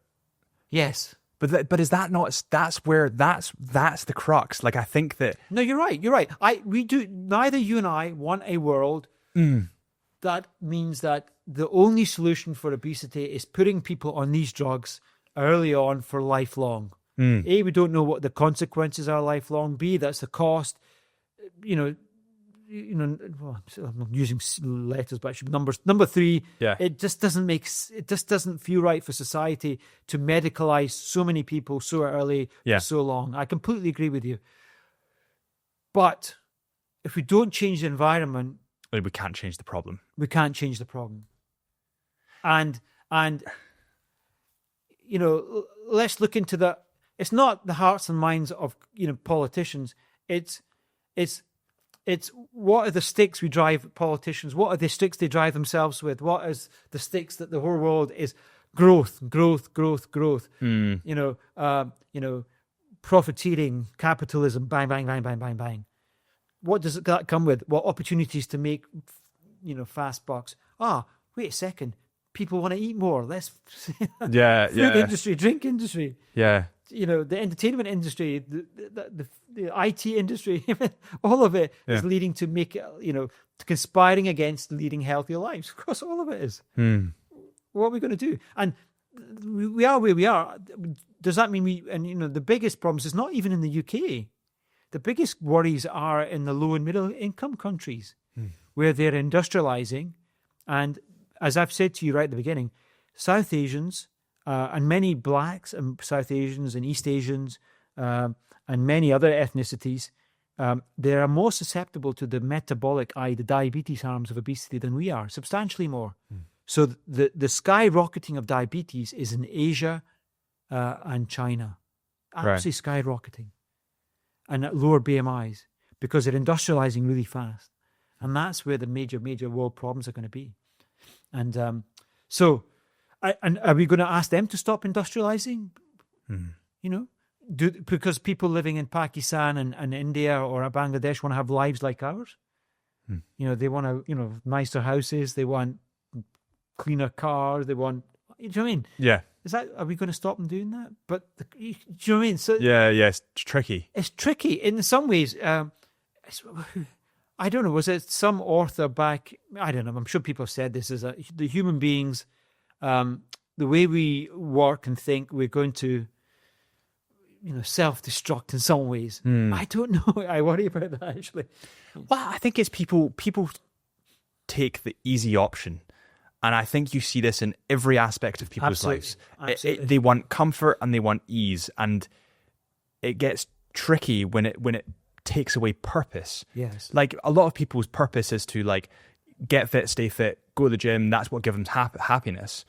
Yes. But is that not, that's the crux. Like, I think that... No, you're right. Neither you and I want a world that means that the only solution for obesity is putting people on these drugs early on for lifelong. A, we don't know what the consequences are lifelong. B, that's the cost. Well, I'm using letters, but actually numbers. Number 3, it just doesn't feel right for society to medicalize so many people so early for so long. I completely agree with you. But if we don't change the environment, we can't change the problem. We can't change the problem. And let's look into the. It's not the hearts and minds of politicians. It's what are the stakes we drive politicians? What are the stakes they drive themselves with? What is the stakes that the whole world is growth? Profiteering, capitalism, bang, bang, bang, bang, bang, bang. What does that come with? What opportunities to make, fast bucks? Wait a second. People want to eat more. Let's food industry, drink industry. Yeah. The entertainment industry, the IT industry, all of it is leading to conspiring against leading healthier lives. Of course, all of it is. What are we going to do? And we are where we are. Does that mean the biggest problems is not even in the UK. The biggest worries are in the low and middle income countries where they're industrializing. And as I've said to you right at the beginning, South Asians and many blacks and South Asians and East Asians and many other ethnicities, they are more susceptible to the the diabetes harms of obesity than we are, substantially more. So the skyrocketing of diabetes is in Asia and China, absolutely skyrocketing, and at lower BMIs because they're industrializing really fast. And that's where the major world problems are going to be. And and are we going to ask them to stop industrializing? Because people living in Pakistan and India or Bangladesh want to have lives like ours. They want to, nicer houses. They want cleaner cars. They want, do you know what I mean? Yeah. Are we going to stop them doing that? But, do you know what I mean? So it's tricky. It's tricky in some ways. I don't know, was it some author back, I don't know, I'm sure people have said this, is that the human beings, the way we work and think, we're going to, self-destruct in some ways. I don't know. I worry about that, actually. Well, I think it's people take the easy option. And I think you see this in every aspect of people's lives. Absolutely. They want comfort and they want ease. And it gets tricky when it takes away purpose. Yes. Like, a lot of people's purpose is to, like, get fit, stay fit, go to the gym. That's what gives them happiness.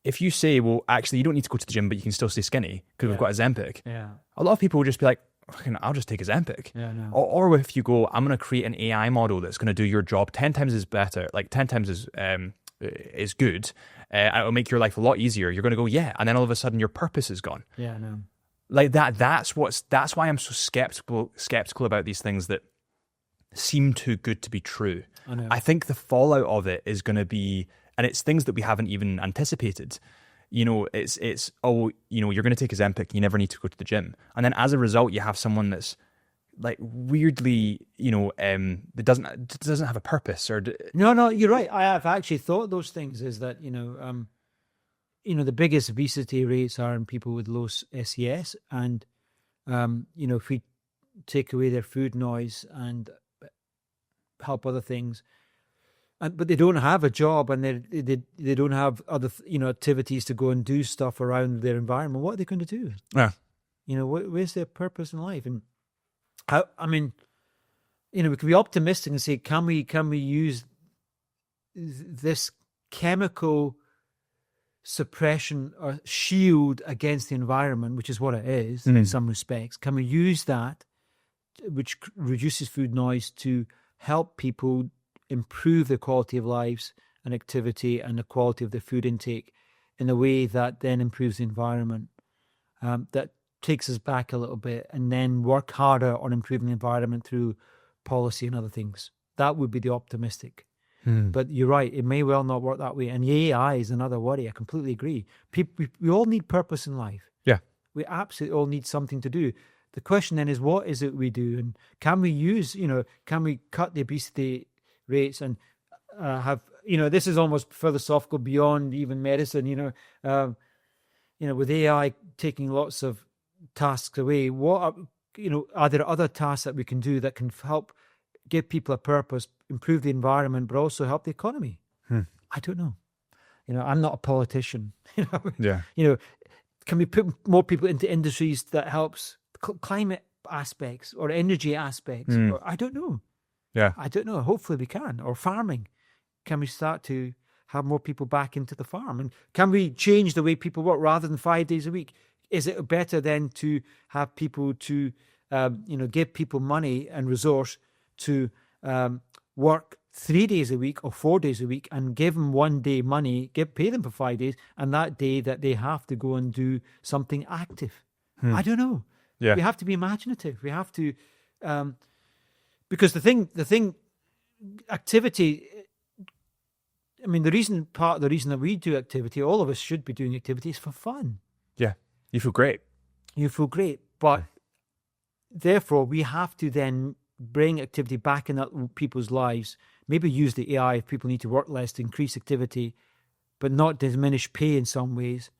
If you say, well, actually, you don't need to go to the gym, but you can still stay skinny because we've got Ozempic. Yeah. A lot of people will just be like, I'll just take Ozempic. Yeah, no. Or if you go, I'm going to create an AI model that's going to do your job 10 times as better, like 10 times is good. It'll make your life a lot easier. You're going to go, yeah. And then all of a sudden your purpose is gone. Yeah, no. Like that's why I'm so skeptical about these things that seem too good to be true. I know. I think the fallout of it is going to be, and it's things that we haven't even anticipated. It's you're going to take Ozempic, you never need to go to the gym, and then as a result, you have someone that's like weirdly, that doesn't have a purpose or. No, you're right. I have actually thought those things. Is that the biggest obesity rates are in people with low SES, and if we take away their food noise and help other things, but they don't have a job, and they don't have other activities to go and do stuff around their environment. What are they going to do? Yeah. Where's their purpose in life? And I mean, we can be optimistic and say, can we use this chemical suppression or shield against the environment, which is what it is in some respects? Can we use that, which reduces food noise, to help people improve their quality of lives and activity and the quality of their food intake in a way that then improves the environment, that takes us back a little bit, and then work harder on improving the environment through policy and other things? That would be the optimistic. But you're right, it may well not work that way. And the AI is another worry. I completely agree. We all need purpose in life. Yeah. We absolutely all need something to do. The question then is, what is it we do? And can we use, can we cut the obesity rates and have, this is almost philosophical beyond even medicine, with AI taking lots of tasks away, are there other tasks that we can do that can help give people a purpose, improve the environment, but also help the economy? I don't know. I'm not a politician. Yeah. Can we put more people into industries that helps climate aspects or energy aspects? Or, I don't know. Yeah. I don't know. Hopefully we can. Or farming. Can we start to have more people back into the farm? And can we change the way people work rather than 5 days a week? Is it better then to have people to, give people money and resource to work 3 days a week or 4 days a week, and give them 1 day money, pay them for 5 days, and that day that they have to go and do something active? I don't know. Yeah. We have to be imaginative. We have to, because the thing, activity. I mean, part of the reason that we do activity, all of us should be doing activity, is for fun. Yeah. You feel great. But therefore we have to then bring activity back in people's lives. Maybe use the AI if people need to work less to increase activity, but not diminish pay in some ways.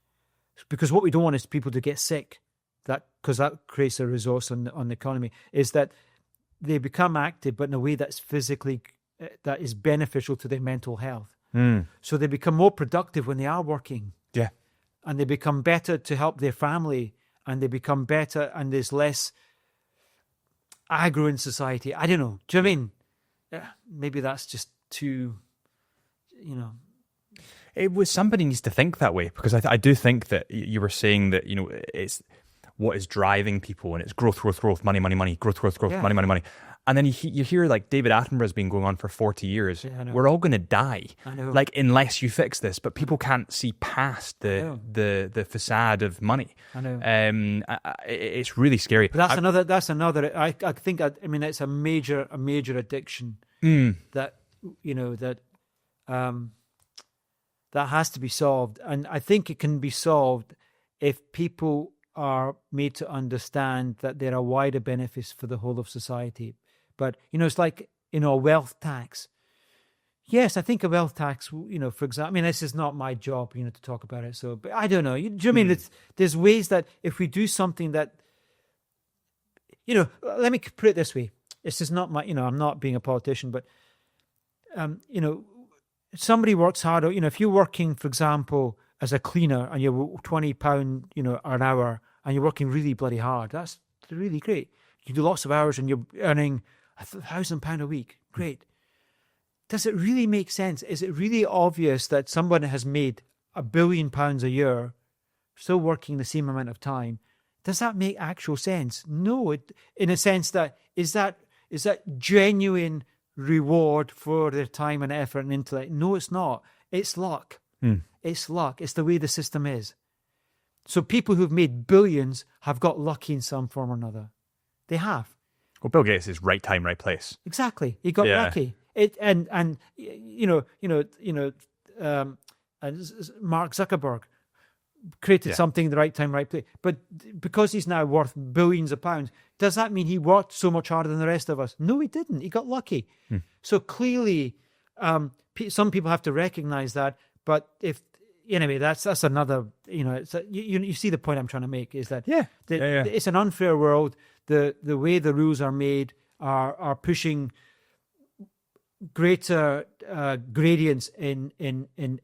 Because what we don't want is people to get sick, because that creates a resource on the economy, is that they become active, but in a way that's physically, that is beneficial to their mental health. So they become more productive when they are working. Yeah. And they become better to help their family, and they become better, and there's less aggro in society. I don't know. Do you know what I mean? Maybe that's just too, Somebody needs to think that way, because I do think that you were saying that, it's what is driving people, and it's growth, money, growth, Yeah. money. And then you hear like David Attenborough's been going on for 40 years. Yeah, I know. We're all going to die. I know. Like, unless you fix this. But people can't see past the facade of money. I know. It's really scary. But that's another. I think. I mean, it's a major addiction that that has to be solved, and I think it can be solved if people are made to understand that there are wider benefits for the whole of society. But it's like a wealth tax. Yes, I think a wealth tax. For example, I mean, this is not my job, to talk about it. So, but I don't know. Do you know what I mean? There's ways that if we do something that, let me put it this way. This is not my. I'm not being a politician, but somebody works hard. If you're working, for example, as a cleaner, and you're £20, an hour, and you're working really bloody hard, that's really great. You do lots of hours, and you're earning £1,000 a week. Great. Does it really make sense? Is it really obvious that someone has made £1 billion a year, still working the same amount of time? Does that make actual sense? No. In a sense that is that genuine reward for their time and effort and intellect? No, it's not. It's luck. It's luck. It's the way the system is. So people who've made billions have got lucky in some form or another. They have. Well, Bill Gates is right time, right place. Exactly. He got lucky. And Mark Zuckerberg created something in the right time, right place. But because he's now worth billions of pounds, does that mean he worked so much harder than the rest of us? No, he didn't. He got lucky. So clearly, some people have to recognize that. But anyway, that's another. You see the point I'm trying to make is that it's an unfair world. The way the rules are made are pushing greater gradients in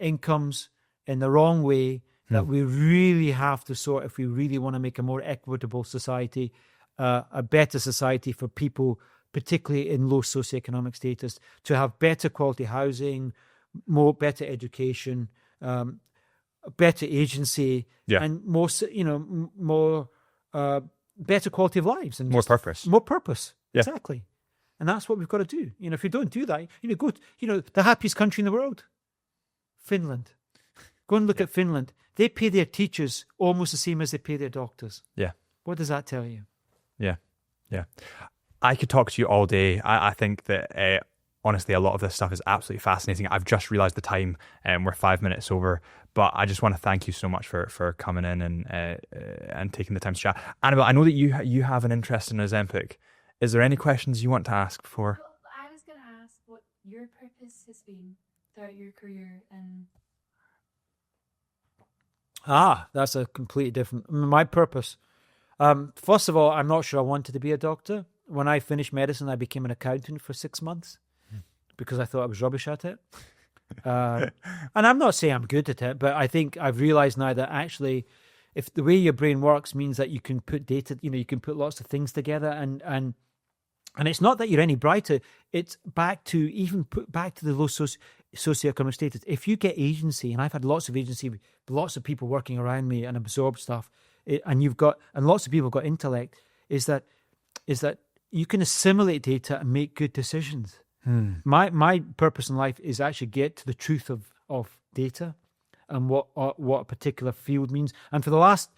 incomes in the wrong way that we really have to sort if we really want to make a more equitable society, a better society for people, particularly in low socioeconomic status, to have better quality housing, better education, better agency, and more better quality of lives and more purpose. More purpose, yeah. Exactly. And that's what we've got to do. If you don't do that, go. The happiest country in the world, Finland. Go and look at Finland. They pay their teachers almost the same as they pay their doctors. Yeah. What does that tell you? Yeah. I could talk to you all day. I think that honestly, a lot of this stuff is absolutely fascinating. I've just realised the time, and we're 5 minutes over. But I just want to thank you so much for coming in and taking the time to chat. Annabelle, I know that you have an interest in Ozempic. Is there any questions you want to ask before? Well, I was going to ask what your purpose has been throughout your career. That's a completely different... My purpose. First of all, I'm not sure I wanted to be a doctor. When I finished medicine, I became an accountant for 6 months because I thought I was rubbish at it. And I'm not saying I'm good at it, but I think I've realized now that actually, if the way your brain works means that you can put data, you can put lots of things together, and it's not that you're any brighter. It's back to the low socioeconomic status. If you get agency, and I've had lots of agency, lots of people working around me and absorb stuff, and lots of people have got intellect, is that you can assimilate data and make good decisions. My purpose in life is actually get to the truth of data and what a particular field means. And for the last,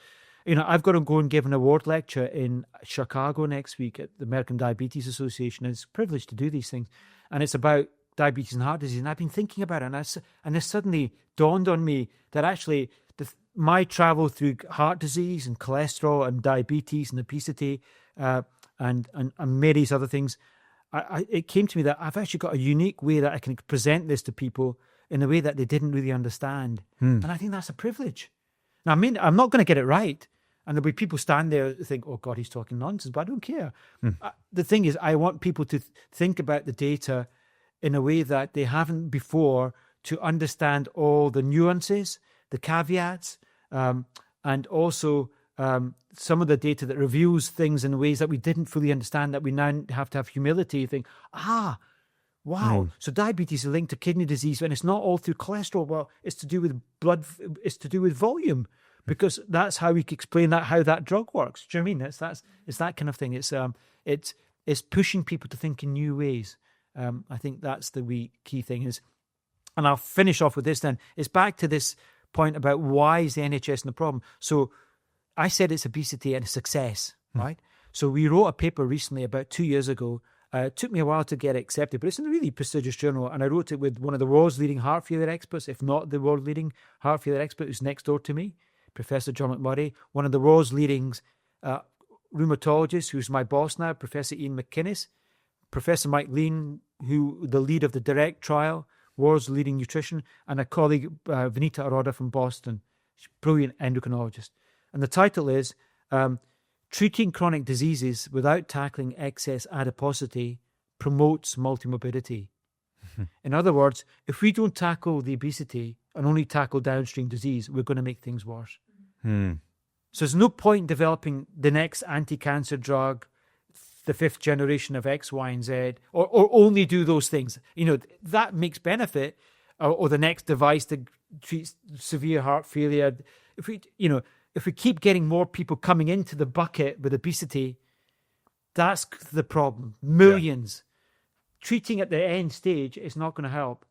I've got to go and give an award lecture in Chicago next week at the American Diabetes Association. It's a privilege to do these things. And it's about diabetes and heart disease. And I've been thinking about it, and it suddenly dawned on me that actually my travel through heart disease and cholesterol and diabetes and obesity and various other things, it came to me that I've actually got a unique way that I can present this to people in a way that they didn't really understand. And I think that's a privilege. Now, I'm not going to get it right. And there'll be people stand there and think, oh God, he's talking nonsense, but I don't care. The thing is, I want people to think about the data in a way that they haven't before, to understand all the nuances, the caveats, and also some of the data that reveals things in ways that we didn't fully understand, that we now have to have humility. You think, wow. So diabetes is linked to kidney disease, and it's not all through cholesterol. Well, it's to do with blood. It's to do with volume, because that's how we can explain how that drug works. Do you know what I mean? It's that kind of thing. It's pushing people to think in new ways. I think that's the key thing is, and I'll finish off with this. Then it's back to this point about why is the NHS in the problem. So I said it's obesity and a success, right? So we wrote a paper recently, about 2 years ago. It took me a while to get it accepted, but it's in a really prestigious journal. And I wrote it with one of the world's leading heart failure experts, if not the world leading heart failure expert, who's next door to me, Professor John McMurray, one of the world's leading rheumatologists, who's my boss now, Professor Ian McInnes, Professor Mike Lean, the lead of the DIRECT trial, world's leading nutrition, and a colleague, Vanita Aroda from Boston, brilliant endocrinologist. And the title is Treating Chronic Diseases Without Tackling Excess Adiposity Promotes Multimorbidity. In other words, if we don't tackle the obesity and only tackle downstream disease, we're going to make things worse. So there's no point developing the next anti-cancer drug, the 5th generation of X, Y, and Z, or only do those things. That makes benefit, or the next device to treat severe heart failure. If we keep getting more people coming into the bucket with obesity, that's the problem. Millions. Treating at the end stage is not going to help.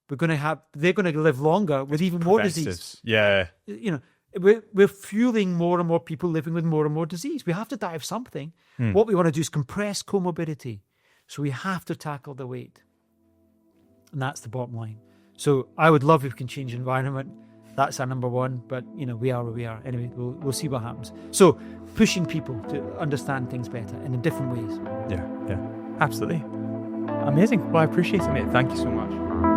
They're going to live longer with even more disease. Yeah. We're fueling more and more people living with more and more disease. We have to die of something. What we want to do is compress comorbidity. So we have to tackle the weight. And that's the bottom line. So I would love if we can change the environment. That's our number one, but we are where we are. Anyway, we'll see what happens. So pushing people to understand things better in different ways. Yeah, absolutely. Amazing. Well, I appreciate it, mate. Thank you so much.